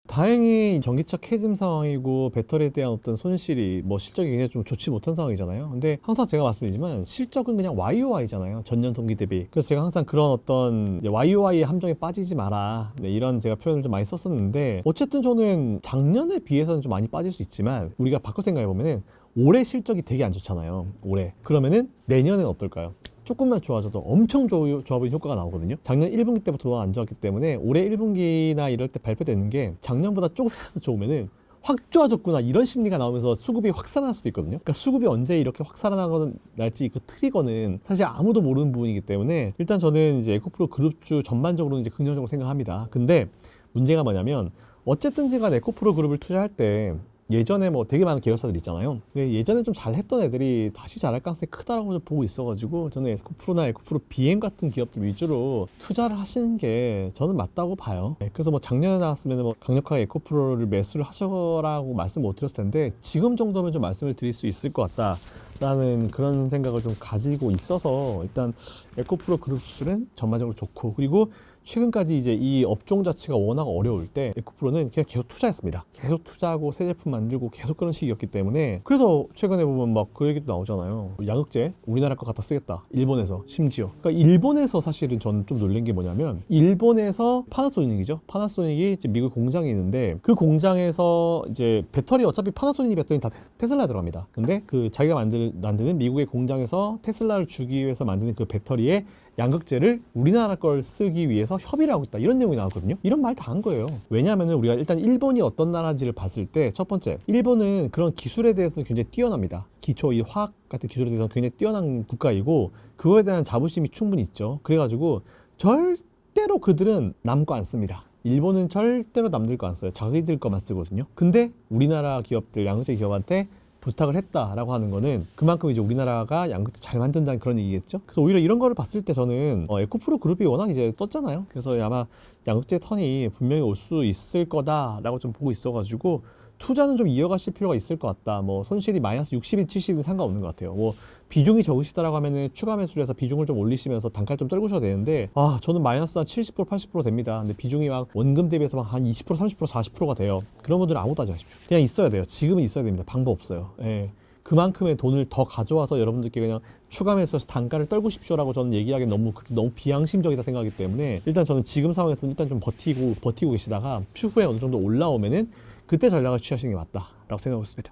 다행히 전기차 캐즘 상황이고 배터리에 대한 어떤 손실이 뭐 실적이 굉장히 좀 좋지 못한 상황이잖아요. 근데 항상 제가 말씀드리지만 실적은 그냥 YOY잖아요. 전년 동기 대비. 그래서 제가 항상 그런 어떤 YOY의 함정에 빠지지 마라, 네, 이런 제가 표현을 좀 많이 썼었는데, 어쨌든 저는 작년에 비해서는 좀 많이 빠질 수 있지만 우리가 바꿔 생각해 보면은 올해 실적이 되게 안 좋잖아요. 올해. 그러면은 내년엔 어떨까요? 조금만 좋아져도 엄청 좋아 보이는 효과가 나오거든요. 작년 1분기 때부터 너무 안 좋았기 때문에 올해 1분기나 이럴 때 발표되는 게 작년보다 조금이라도 좋으면은 확 좋아졌구나, 이런 심리가 나오면서 수급이 확 살아날 수도 있거든요. 그러니까 수급이 언제 이렇게 확 살아날지 그 트리거는 사실 아무도 모르는 부분이기 때문에 일단 저는 이제 에코프로 그룹주 전반적으로는 이제 긍정적으로 생각합니다. 근데 문제가 뭐냐면 어쨌든 제가 에코프로 그룹을 투자할 때 예전에 뭐 되게 많은 계열사들 있잖아요. 근데 예전에 좀 잘했던 애들이 다시 잘할 가능성이 크다라고 좀 보고 있어가지고 저는 에코프로나 에코프로 BM 같은 기업들 위주로 투자를 하시는 게 저는 맞다고 봐요. 네, 그래서 뭐 작년에 나왔으면 뭐 강력하게 에코프로를 매수를 하셔라고 말씀 못 드렸을 텐데 지금 정도면 좀 말씀을 드릴 수 있을 것 같다 라는 그런 생각을 좀 가지고 있어서, 일단 에코프로 그룹들은 전반적으로 좋고, 그리고 최근까지 이제 이 업종 자체가 워낙 어려울 때 에코프로는 그냥 계속 투자했습니다. 계속 투자하고 새 제품 만들고 계속 그런 식이었기 때문에, 그래서 최근에 보면 막 그 얘기도 나오잖아요. 양극재 우리나라 거 갖다 쓰겠다, 일본에서. 심지어 그러니까 일본에서 사실은 저는 좀 놀란 게 뭐냐면, 일본에서 파나소닉이죠. 파나소닉이 이제 미국 공장이 있는데 그 공장에서 이제 배터리, 어차피 파나소닉 배터리는 다 테슬라 들어갑니다. 근데 그 자기가 만드는 미국의 공장에서 테슬라를 주기 위해서 만드는 그 배터리에 양극재를 우리나라 걸 쓰기 위해서 협의를 하고 있다, 이런 내용이 나왔거든요. 이런 말 다 한 거예요. 왜냐하면 우리가 일단 일본이 어떤 나라인지를 봤을 때, 첫 번째, 일본은 그런 기술에 대해서는 굉장히 뛰어납니다. 기초 이 화학 같은 기술에 대해서 굉장히 뛰어난 국가이고 그거에 대한 자부심이 충분히 있죠. 그래가지고 절대로 그들은 남 거 안 씁니다. 일본은 절대로 남들 거 안 써요. 자기들 거만 쓰거든요. 근데 우리나라 기업들, 양극재 기업한테 부탁을 했다라고 하는 거는 그만큼 이제 우리나라가 양극재 잘 만든다는 그런 얘기겠죠. 그래서 오히려 이런 거를 봤을 때 저는 에코프로 그룹이 워낙 이제 떴잖아요. 그래서 아마 양극재 턴이 분명히 올 수 있을 거다라고 좀 보고 있어가지고 투자는 좀 이어가실 필요가 있을 것 같다. 뭐 손실이 마이너스 60이 70이 상관없는 것 같아요. 뭐 비중이 적으시다라고 하면은 추가 매수를 해서 비중을 좀 올리시면서 단가를 좀 떨구셔야 되는데 저는 마이너스 한 70% 80% 됩니다. 근데 비중이 막 원금 대비해서 막 한 20% 30% 40%가 돼요. 그런 분들은 아무것도 하지 마십시오. 그냥 있어야 돼요. 지금은 있어야 됩니다. 방법 없어요. 예. 그만큼의 돈을 더 가져와서 여러분들께 그냥 추가 매수해서 단가를 떨구십시오라고 저는 얘기하기 너무 비양심적이다 생각하기 때문에 일단 저는 지금 상황에서는 일단 좀 버티고 계시다가 추후에 어느 정도 올라오면은 그때 전략을 취하시는 게 맞다라고 생각하고 있습니다.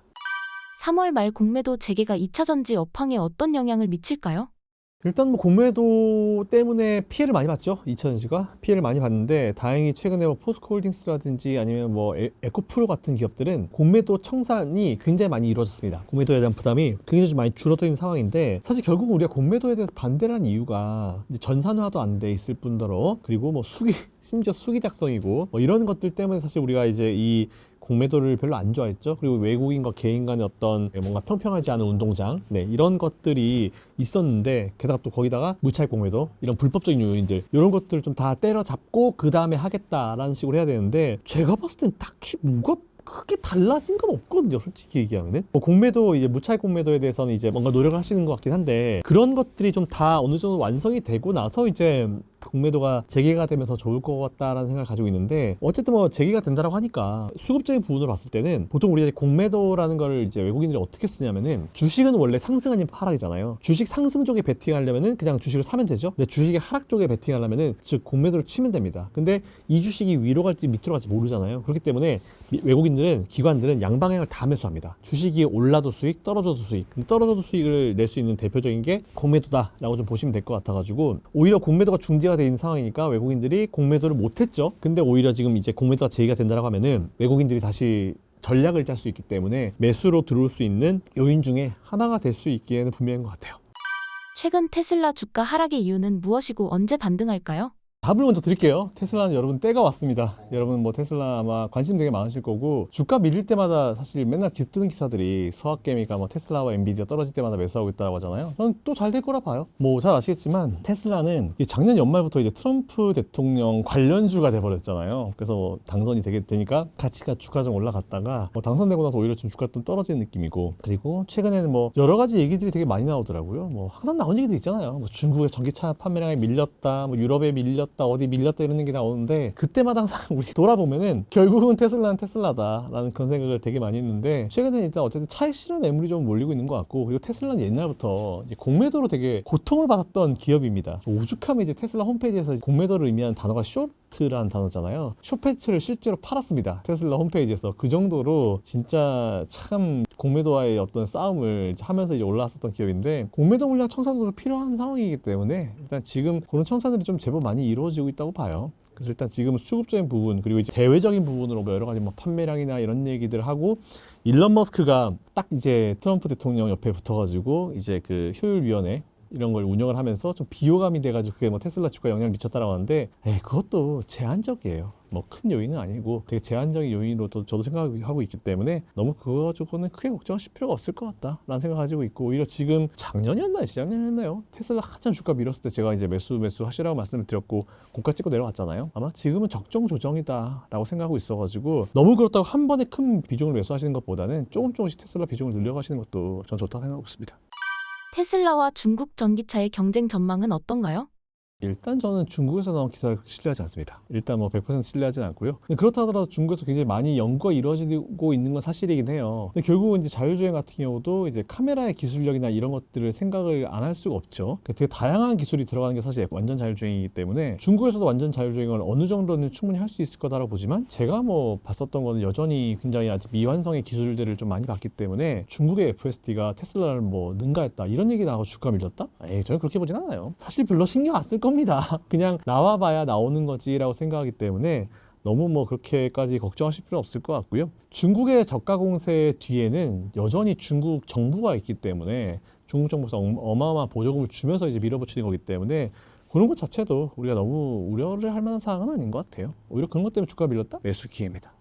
3월 말 공매도 재개가 2차 전지 업황에 어떤 영향을 미칠까요? 일단 뭐 공매도 때문에 피해를 많이 봤죠. 2차전지가 피해를 많이 봤는데 다행히 최근에 뭐 포스코홀딩스라든지 아니면 뭐 에코프로 같은 기업들은 공매도 청산이 굉장히 많이 이루어졌습니다. 공매도에 대한 부담이 굉장히 좀 많이 줄어든 상황인데 사실 결국 우리가 공매도에 대해서 반대를 한 이유가 이제 전산화도 안 돼 있을 뿐더러 그리고 뭐 심지어 수기 작성이고 뭐 이런 것들 때문에 사실 우리가 이제 이 공매도를 별로 안 좋아했죠. 그리고 외국인과 개인 간의 어떤 뭔가 평평하지 않은 운동장, 이런 것들이 있었는데 게다가 또 거기다가 무차익 공매도 이런 불법적인 요인들 이런 것들을 좀 다 때려잡고 그 다음에 하겠다라는 식으로 해야 되는데 제가 봤을 땐 딱히 뭐가 크게 달라진 건 없거든요. 솔직히 얘기하면은 뭐 공매도 이제 무차익 공매도에 대해서는 이제 뭔가 노력을 하시는 것 같긴 한데 그런 것들이 좀 다 어느 정도 완성이 되고 나서 이제 공매도가 재개가 되면 더 좋을 것 같다라는 생각을 가지고 있는데 어쨌든 뭐 재개가 된다라고 하니까 수급적인 부분을 봤을 때는 보통 우리가 공매도라는 걸 이제 외국인들이 어떻게 쓰냐면은 주식은 원래 상승 아닌 하락이잖아요. 주식 상승 쪽에 베팅하려면은 그냥 주식을 사면 되죠. 근데 주식의 하락 쪽에 베팅하려면은 즉 공매도를 치면 됩니다. 근데 이 주식이 위로 갈지 밑으로 갈지 모르잖아요. 그렇기 때문에 외국인들은 기관들은 양방향을 다 매수합니다. 주식이 올라도 수익, 떨어져도 수익. 근데 떨어져도 수익을 낼 수 있는 대표적인 게 공매도다라고 좀 보시면 될 것 같아가지고 오히려 공매도가 중지가 돼 있는 상황이니까 외국인들이 공매도를 못했죠. 근데 오히려 지금 이제 공매도가 제기가 된다라고 하면은 외국인들이 다시 전략을 짤 수 있기 때문에 매수로 들어올 수 있는 요인 중에 하나가 될 수 있기에는 분명한 것 같아요. 최근 테슬라 주가 하락의 이유는 무엇이고 언제 반등할까요? 답을 먼저 드릴게요. 테슬라는 여러분 때가 왔습니다. 여러분 뭐 테슬라 아마 관심 되게 많으실 거고 주가 밀릴 때마다 사실 맨날 뜨는 기사들이 서학개미가 뭐 테슬라와 엔비디아 떨어질 때마다 매수하고 있다고 하잖아요. 저는 또 잘 될 거라 봐요. 뭐 잘 아시겠지만 테슬라는 작년 연말부터 이제 트럼프 대통령 관련주가 돼버렸잖아요. 그래서 당선이 되니까 가치가 주가 좀 올라갔다가 뭐 당선되고 나서 오히려 좀 주가 좀 떨어지는 느낌이고 그리고 최근에는 뭐 여러 가지 얘기들이 되게 많이 나오더라고요. 뭐 항상 나온 얘기들 있잖아요. 뭐 중국의 전기차 판매량이 밀렸다, 뭐 유럽에 밀렸다. 어디 밀렸다 이런 얘기 나오는데 그때마다 항상 우리 돌아보면은 결국은 테슬라는 테슬라다라는 그런 생각을 되게 많이 했는데 최근에 일단 어쨌든 차익 실현 매물이 좀 몰리고 있는 것 같고 그리고 테슬라는 옛날부터 이제 공매도로 되게 고통을 받았던 기업입니다. 오죽하면 이제 테슬라 홈페이지에서 공매도를 의미하는 단어가 쇼트라는 단어잖아요. 숏패치를 실제로 팔았습니다. 테슬라 홈페이지에서 그 정도로 진짜 참 공매도와의 어떤 싸움을 하면서 이제 올라왔었던 기업인데 공매도 물량 청산도 필요한 상황이기 때문에 일단 지금 그런 청산들이 좀 제법 많이 이루어지고 있다고 봐요. 그래서 일단 지금 수급적인 부분 그리고 이제 대외적인 부분으로 뭐 여러 가지 뭐 판매량이나 이런 얘기들 하고 일론 머스크가 딱 이제 트럼프 대통령 옆에 붙어가지고 이제 그 효율위원회 이런 걸 운영을 하면서 좀 비호감이 돼가지고 그게 뭐 테슬라 주가에 영향을 미쳤다라고 하는데 그것도 제한적이에요. 뭐 큰 요인은 아니고 되게 제한적인 요인으로 저도 생각하고 있기 때문에 너무 그거 가지고는 크게 걱정하실 필요가 없을 것 같다라는 생각 가지고 있고 오히려 지금 작년이었나요? 재작년이었나요? 테슬라 한참 주가 밀었을 때 제가 이제 매수 하시라고 말씀을 드렸고 고가 찍고 내려왔잖아요. 아마 지금은 적정 조정이다라고 생각하고 있어가지고 너무 그렇다고 한 번에 큰 비중을 매수하시는 것보다는 조금씩 테슬라 비중을 늘려가시는 것도 전 좋다고 생각하고 있습니다. 테슬라와 중국 전기차의 경쟁 전망은 어떤가요? 일단 저는 중국에서 나온 기사를 신뢰하지 않습니다. 일단 뭐 100% 신뢰하지는 않고요. 근데 그렇다 하더라도 중국에서 굉장히 많이 연구가 이루어지고 있는 건 사실이긴 해요. 근데 결국은 이제 자율주행 같은 경우도 이제 카메라의 기술력이나 이런 것들을 생각을 안 할 수가 없죠. 되게 다양한 기술이 들어가는 게 사실 완전 자율주행이기 때문에 중국에서도 완전 자율주행을 어느 정도는 충분히 할 수 있을 거다라고 보지만 제가 뭐 봤었던 거는 여전히 굉장히 아직 미완성의 기술들을 좀 많이 봤기 때문에 중국의 FSD가 테슬라를 뭐 능가했다 이런 얘기 나오고 주가 밀렸다? 저는 그렇게 보진 않아요. 사실 별로 신경 안 쓸 겁니다. 그냥 나와봐야 나오는 거지라고 생각하기 때문에 너무 뭐 그렇게까지 걱정하실 필요 없을 것 같고요. 중국의 저가 공세 뒤에는 여전히 중국 정부가 있기 때문에 중국 정부에서 어마어마한 보조금을 주면서 이제 밀어붙이는 거기 때문에 그런 것 자체도 우리가 너무 우려를 할 만한 사항은 아닌 것 같아요. 오히려 그런 것 때문에 주가가 밀렸다? 매수 기회입니다.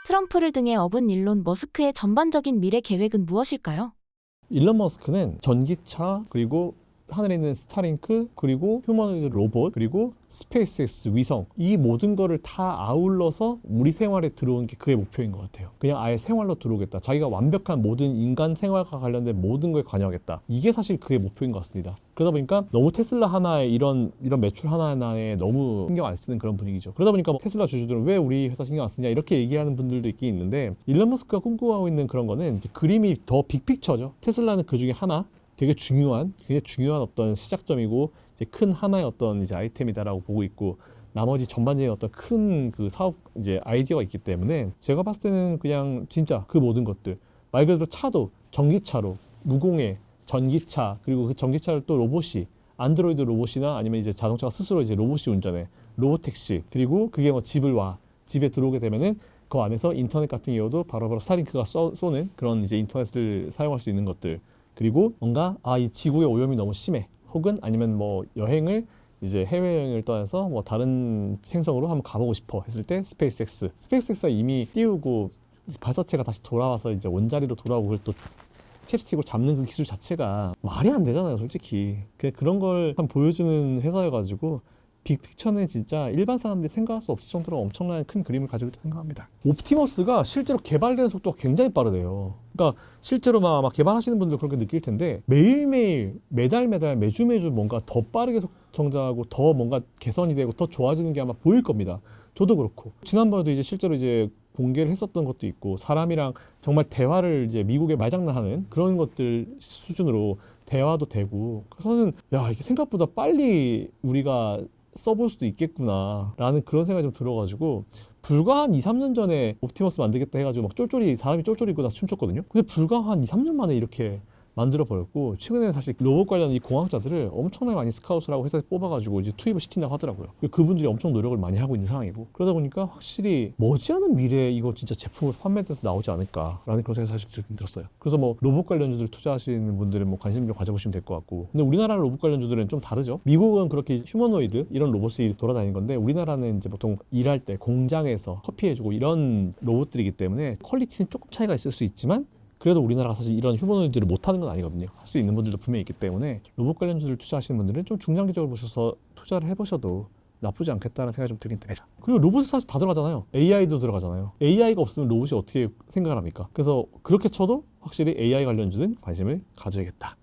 트럼프를 등에 업은 일론 머스크의 전반적인 미래 계획은 무엇일까요? 일론 머스크는 전기차, 그리고 하늘에 있는 스타링크, 그리고 휴머노이드 로봇, 그리고 스페이스X 위성, 이 모든 거를 다 아울러서 우리 생활에 들어오는 게 그의 목표인 것 같아요. 그냥 아예 생활로 들어오겠다. 자기가 완벽한 모든 인간 생활과 관련된 모든 거에 관여하겠다. 이게 사실 그의 목표인 것 같습니다. 그러다 보니까 너무 테슬라 하나에 이런 매출 하나하나에 너무 신경 안 쓰는 그런 분위기죠. 그러다 보니까 테슬라 주주들은 왜 우리 회사 신경 안 쓰냐 이렇게 얘기하는 분들도 있긴 있는데, 일론 머스크가 꿈꾸고 있는 그런 거는 이제 그림이 더 빅픽처죠. 테슬라는 그 중에 하나, 되게 중요한, 굉장히 중요한 어떤 시작점이고 이제 큰 하나의 어떤 이제 아이템이다라고 보고 있고, 나머지 전반적인 어떤 큰 그 사업 이제 아이디어가 있기 때문에 제가 봤을 때는 그냥 진짜 그 모든 것들, 말 그대로 차도 전기차로, 무공해 전기차, 그리고 그 전기차를 또 로봇이, 안드로이드 로봇이나 아니면 이제 자동차가 스스로 이제 로봇이 운전해, 로봇 택시, 그리고 그게 뭐 집에 들어오게 되면은 그 안에서 인터넷 같은 경우도 바로바로 스타링크가 쏘는 그런 이제 인터넷을 사용할 수 있는 것들, 그리고 뭔가 이 지구의 오염이 너무 심해, 혹은 아니면 뭐 여행을 이제 해외여행을 떠나서 뭐 다른 행성으로 한번 가보고 싶어 했을 때 스페이스X가 이미 띄우고 발사체가 다시 돌아와서 이제 원자리로 돌아오고, 그걸 또 챕스틱으로 잡는 그 기술 자체가 말이 안 되잖아요, 솔직히. 그런 걸 한 보여주는 회사여가지고 빅픽처는 진짜 일반 사람들이 생각할 수 없을 정도로 엄청난 큰 그림을 가지고 있다고 생각합니다. 옵티머스가 실제로 개발되는 속도가 굉장히 빠르대요. 그러니까 실제로 막 개발하시는 분들 그렇게 느낄 텐데, 매일매일, 매달, 매주 뭔가 더 빠르게 성장하고 더 뭔가 개선이 되고 더 좋아지는 게 아마 보일 겁니다. 저도 그렇고. 지난번에도 이제 실제로 이제 공개를 했었던 것도 있고, 사람이랑 정말 대화를 이제 미국에 말장난하는 그런 것들 수준으로 대화도 되고, 그래서는 이게 생각보다 빨리 우리가 써볼 수도 있겠구나 라는 그런 생각이 좀 들어가지고, 불과 한 2, 3년 전에 옵티머스 만들겠다 해가지고 막 사람이 쫄쫄이 입고 다 춤췄거든요. 근데 불과 한 2, 3년 만에 이렇게 만들어 버렸고, 최근에 사실 로봇 관련 이 공학자들을 엄청나게 많이 스카웃을 하고 회사에 뽑아가지고 이제 투입을 시킨다고 하더라고요. 그분들이 엄청 노력을 많이 하고 있는 상황이고, 그러다 보니까 확실히 머지않은 미래에 이거 진짜 제품으로 판매돼서 나오지 않을까라는 그런 생각이 사실 들었어요. 그래서 뭐 로봇 관련주들 투자하시는 분들은 뭐 관심 좀 가져보시면 될 것 같고, 근데 우리나라 로봇 관련주들은 좀 다르죠. 미국은 그렇게 휴머노이드 이런 로봇이 돌아다니는 건데, 우리나라는 이제 보통 일할 때 공장에서 커피해주고 이런 로봇들이기 때문에 퀄리티는 조금 차이가 있을 수 있지만, 그래도 우리나라가 사실 이런 휴머노이드를 못하는 건 아니거든요. 할 수 있는 분들도 분명히 있기 때문에 로봇 관련주를 투자하시는 분들은 좀 중장기적으로 보셔서 투자를 해보셔도 나쁘지 않겠다는 생각이 좀 들긴 듭니다. 그리고 로봇이 사실 다 들어가잖아요. AI도 들어가잖아요. AI가 없으면 로봇이 어떻게 생각을 합니까? 그래서 그렇게 쳐도 확실히 AI 관련주는 관심을 가져야겠다.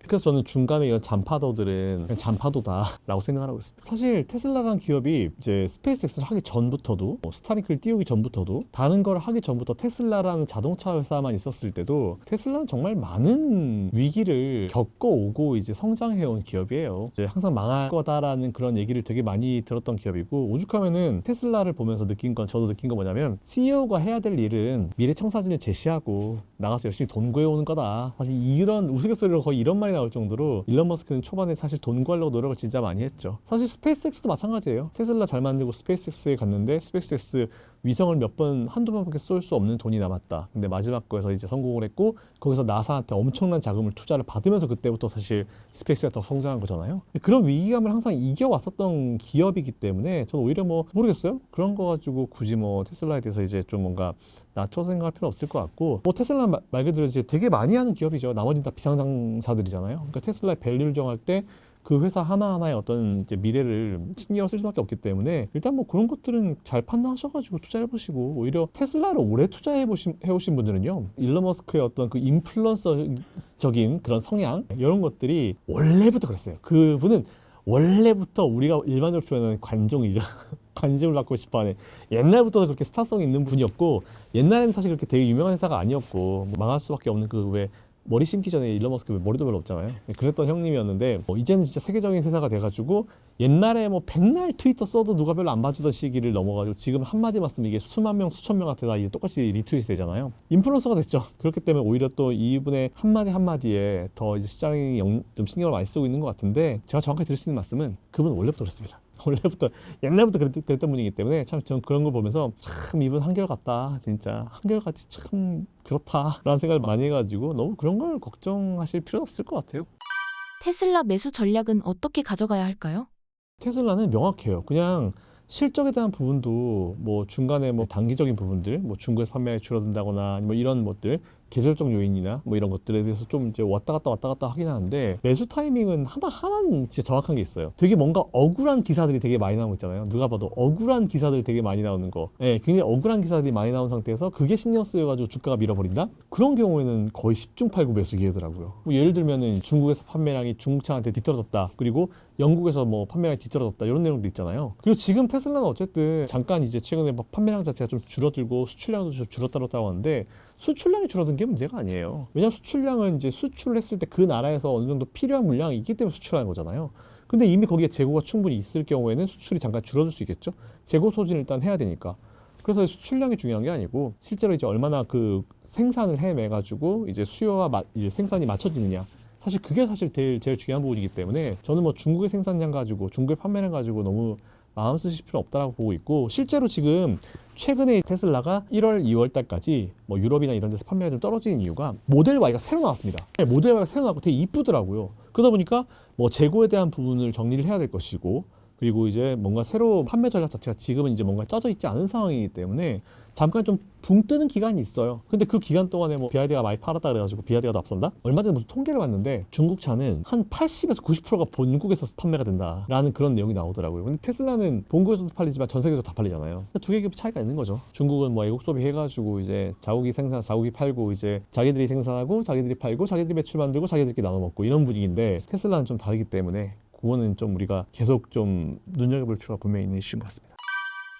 그래서 저는 중간에 이런 잔파도들은 그냥 잔파도다라고 생각을 하고 있습니다. 사실 테슬라라는 기업이 이제 스페이스X를 하기 전부터도, 스타링크를 띄우기 전부터도, 다른 걸 하기 전부터 테슬라라는 자동차 회사만 있었을 때도 테슬라는 정말 많은 위기를 겪어오고 이제 성장해온 기업이에요. 이제 항상 망할 거다라는 그런 얘기를 되게 많이 들었던 기업이고, 오죽하면은 테슬라를 보면서 저도 느낀 거 뭐냐면, CEO가 해야 될 일은 미래 청사진을 제시하고 나가서 열심히 돈 구해오는 거다. 사실 이런 우스갯소리로 거의 이런 말이 나올 정도로 일론 머스크는 초반에 사실 돈 구하려고 노력을 진짜 많이 했죠. 사실 스페이스X도 마찬가지예요. 테슬라 잘 만들고 스페이스X에 갔는데, 스페이스X 위성을 한두 번밖에 쏠 수 없는 돈이 남았다. 근데 마지막 거에서 이제 성공을 했고, 거기서 나사한테 엄청난 자금을 투자를 받으면서 그때부터 사실 스페이스가 더 성장한 거잖아요. 그런 위기감을 항상 이겨왔었던 기업이기 때문에 저는 오히려 뭐 모르겠어요. 그런 거 가지고 굳이 뭐 테슬라에 대해서 이제 좀 뭔가 낮춰 생각할 필요 없을 것 같고, 뭐 테슬라 말 그대로 이제 되게 많이 하는 기업이죠. 나머지는 다 비상장사들이잖아요. 그러니까 테슬라의 밸류를 정할 때 그 회사 하나하나의 어떤 이제 미래를 신경 쓸 수밖에 없기 때문에, 일단 뭐 그런 것들은 잘 판단하셔가지고 투자해 보시고, 오히려 테슬라를 오래 해오신 분들은요, 일론 머스크의 어떤 그 인플루언서적인 그런 성향, 이런 것들이 원래부터 그랬어요. 그분은 원래부터 우리가 일반적으로 표현하는 관종이죠. 관심을 받고 싶어하는, 옛날부터 그렇게 스타성이 있는 분이었고, 옛날에는 사실 그렇게 되게 유명한 회사가 아니었고, 망할 수밖에 없는 왜 머리 심기 전에 일론 머스크 머리도 별로 없잖아요. 그랬던 형님이었는데, 이제는 진짜 세계적인 회사가 돼가지고, 옛날에 뭐 백날 트위터 써도 누가 별로 안 봐주던 시기를 넘어가지고 지금 한마디만 쓰면 이게 수만 명, 수천 명한테 다 이제 똑같이 리트윗이 되잖아요. 인플루언서가 됐죠. 그렇기 때문에 오히려 또 이분의 한마디에 더 이제 시장이 좀 신경을 많이 쓰고 있는 것 같은데, 제가 정확하게 드릴 수 있는 말씀은 그분은 원래부터 그랬습니다. 옛날부터 그랬던 분이기 때문에 참 저는 그런 걸 보면서 참 이분 한결같다, 진짜 한결같이 참 그렇다라는 생각을 많이 해가지고 너무 그런 걸 걱정하실 필요는 없을 것 같아요. 테슬라 매수 전략은 어떻게 가져가야 할까요? 테슬라는 명확해요. 그냥 실적에 대한 부분도 뭐 중간에 뭐 단기적인 부분들, 뭐 중국에서 판매량이 줄어든다거나 뭐 이런 것들, 계절적 요인이나 뭐 이런 것들에 대해서 좀 이제 왔다 갔다 하긴 하는데, 매수 타이밍은 하나는 진짜 정확한 게 있어요. 되게 뭔가 억울한 기사들이 되게 많이 나오고 있잖아요. 누가 봐도 억울한 기사들이 되게 많이 나오는 거. 예, 굉장히 억울한 기사들이 많이 나온 상태에서 그게 신경 쓰여가지고 주가가 밀어버린다? 그런 경우에는 거의 10중 8구 매수 기회더라고요. 뭐 예를 들면은 중국에서 판매량이 중국차한테 뒤떨어졌다. 그리고 영국에서 뭐 판매량이 뒤떨어졌다. 이런 내용도 있잖아요. 그리고 지금 테슬라는 어쨌든 잠깐 이제 최근에 막 판매량 자체가 좀 줄어들고 수출량도 좀 줄었다고 하는데, 수출량이 줄어든 게 문제가 아니에요. 왜냐하면 수출량은 이제 수출을 했을 때 그 나라에서 어느 정도 필요한 물량이 있기 때문에 수출하는 거잖아요. 근데 이미 거기에 재고가 충분히 있을 경우에는 수출이 잠깐 줄어들 수 있겠죠. 재고 소진을 일단 해야 되니까. 그래서 수출량이 중요한 게 아니고 실제로 이제 얼마나 그 생산을 해내 가지고 이제 수요와 이제 생산이 맞춰지느냐. 사실 그게 사실 제일 중요한 부분이기 때문에 저는 뭐 중국의 생산량 가지고 중국의 판매량 가지고 너무 마음 쓰실 필요는 없다라고 보고 있고, 실제로 지금 최근에 테슬라가 1월, 2월 달까지 뭐 유럽이나 이런 데서 판매가 좀 떨어지는 이유가 모델 Y가 새로 나왔습니다. 모델 Y가 새로 나왔고 되게 이쁘더라고요. 그러다 보니까 뭐 재고에 대한 부분을 정리를 해야 될 것이고, 그리고 이제 뭔가 새로 판매 전략 자체가 지금은 이제 뭔가 짜져 있지 않은 상황이기 때문에 잠깐 좀 붕 뜨는 기간이 있어요. 근데 그 기간 동안에 뭐 BYD가 많이 팔았다 그래가지고 BYD가 더 앞선다? 얼마 전에 무슨 통계를 봤는데 중국 차는 한 80에서 90%가 본국에서 판매가 된다라는 그런 내용이 나오더라고요. 근데 테슬라는 본국에서도 팔리지만 전 세계에서 다 팔리잖아요. 두 개의 차이가 있는 거죠. 중국은 뭐 애국 소비 해가지고 이제 자국이 생산, 자국이 팔고, 이제 자기들이 생산하고 자기들이 팔고 자기들이 매출 만들고 자기들끼리 나눠 먹고 이런 분위기인데, 테슬라는 좀 다르기 때문에 그거는 좀 우리가 계속 좀 눈여겨볼 필요가 분명히 있는 이슈인 것 같습니다.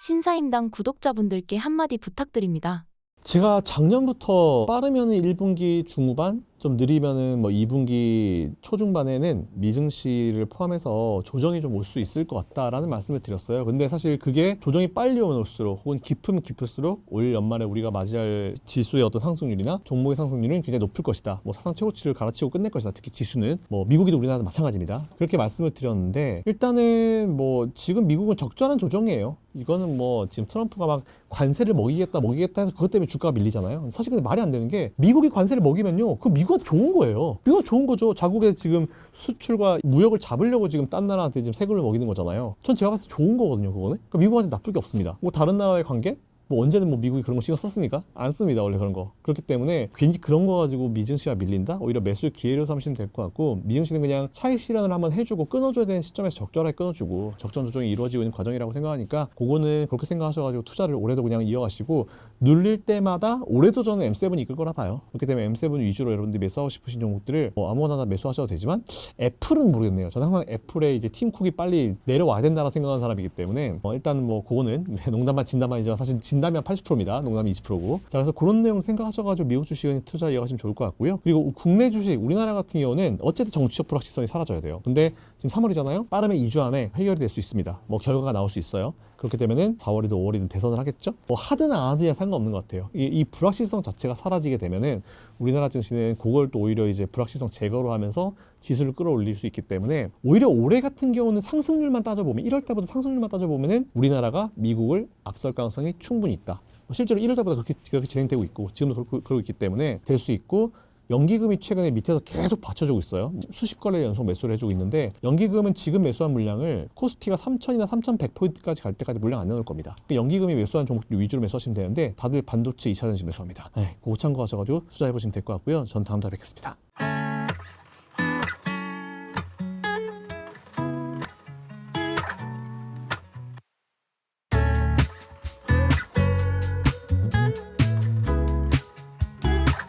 신사임당 구독자분들께 한마디 부탁드립니다. 제가 작년부터 빠르면은 1분기 중후반, 좀 느리면은 뭐 2분기 초중반에는 미증시를 포함해서 조정이 좀 올 수 있을 것 같다라는 말씀을 드렸어요. 근데 사실 그게 조정이 빨리 오면 올수록, 혹은 깊으면 깊을수록 올 연말에 우리가 맞이할 지수의 어떤 상승률이나 종목의 상승률은 굉장히 높을 것이다. 뭐 사상 최고치를 갈아치고 끝낼 것이다. 특히 지수는 뭐 미국이도 우리나라도 마찬가지입니다. 그렇게 말씀을 드렸는데, 일단은 뭐 지금 미국은 적절한 조정이에요. 이거는 뭐 지금 트럼프가 막 관세를 먹이겠다 해서 그것 때문에 주가가 밀리잖아요. 사실 근데 말이 안 되는 게, 미국이 관세를 먹이면요, 그 미국한테 좋은 거예요. 미국은 좋은 거죠. 자국의 지금 수출과 무역을 잡으려고 지금 딴 나라한테 지금 세금을 먹이는 거잖아요. 전 제가 봤을 때 좋은 거거든요, 그거는. 그러니까 미국한테 나쁠 게 없습니다. 뭐 다른 나라의 관계? 뭐 언제는 뭐 미국이 그런 거 신경 썼습니까? 안 씁니다, 원래 그런 거. 그렇기 때문에 괜히 그런 거 가지고 미증시가 밀린다? 오히려 매수 기회로 삼으시면 될 것 같고, 미증시는 그냥 차익 실현을 한번 해주고 끊어줘야 되는 시점에서 적절하게 끊어주고 적정 조정이 이루어지고 있는 과정이라고 생각하니까, 그거는 그렇게 생각하셔가지고 투자를 올해도 그냥 이어가시고, 눌릴 때마다 올해도 저는 M7이 이끌 거라 봐요. 그렇기 때문에 M7 위주로 여러분들이 매수하고 싶으신 종목들을 뭐 아무거나 다 매수하셔도 되지만, 애플은 모르겠네요. 저는 항상 애플에 이제 팀 쿡이 빨리 내려와야 된다고 생각하는 사람이기 때문에 일단 뭐 그거는 농담반 진담반이지만 사실 진담이 한 80%입니다. 농담이 20%고. 자, 그래서 그런 내용 생각하셔가지고 미국 주식에 투자 이어가시면 좋을 것 같고요. 그리고 국내 주식, 우리나라 같은 경우는 어쨌든 정치적 불확실성이 사라져야 돼요. 근데 지금 3월이잖아요. 빠르면 2주 안에 해결이 될 수 있습니다. 뭐 결과가 나올 수 있어요. 그렇게 되면은 4월이든 5월이든 대선을 하겠죠. 뭐 하든 안 하든 상관없는 것 같아요. 이 불확실성 자체가 사라지게 되면은 우리나라 증시는 그걸 또 오히려 이제 불확실성 제거로 하면서 지수를 끌어올릴 수 있기 때문에, 오히려 올해 같은 경우는 상승률만 따져보면, 1월 때보다 상승률만 따져보면은 우리나라가 미국을 앞설 가능성이 충분히 있다. 실제로 1월 때보다 그렇게 진행되고 있고, 지금도 그러고 있기 때문에 될 수 있고, 연기금이 최근에 밑에서 계속 받쳐주고 있어요. 수십 거래 연속 매수를 해주고 있는데, 연기금은 지금 매수한 물량을 코스피가 3,000이나 3,100포인트까지 갈 때까지 물량 안 내놓을 겁니다. 연기금이 매수한 종목들 위주로 매수하시면 되는데, 다들 반도체 2차전지 매수합니다. 그거 참고하셔가지고 투자해보시면 될 것 같고요. 전 다음 달에 뵙겠습니다.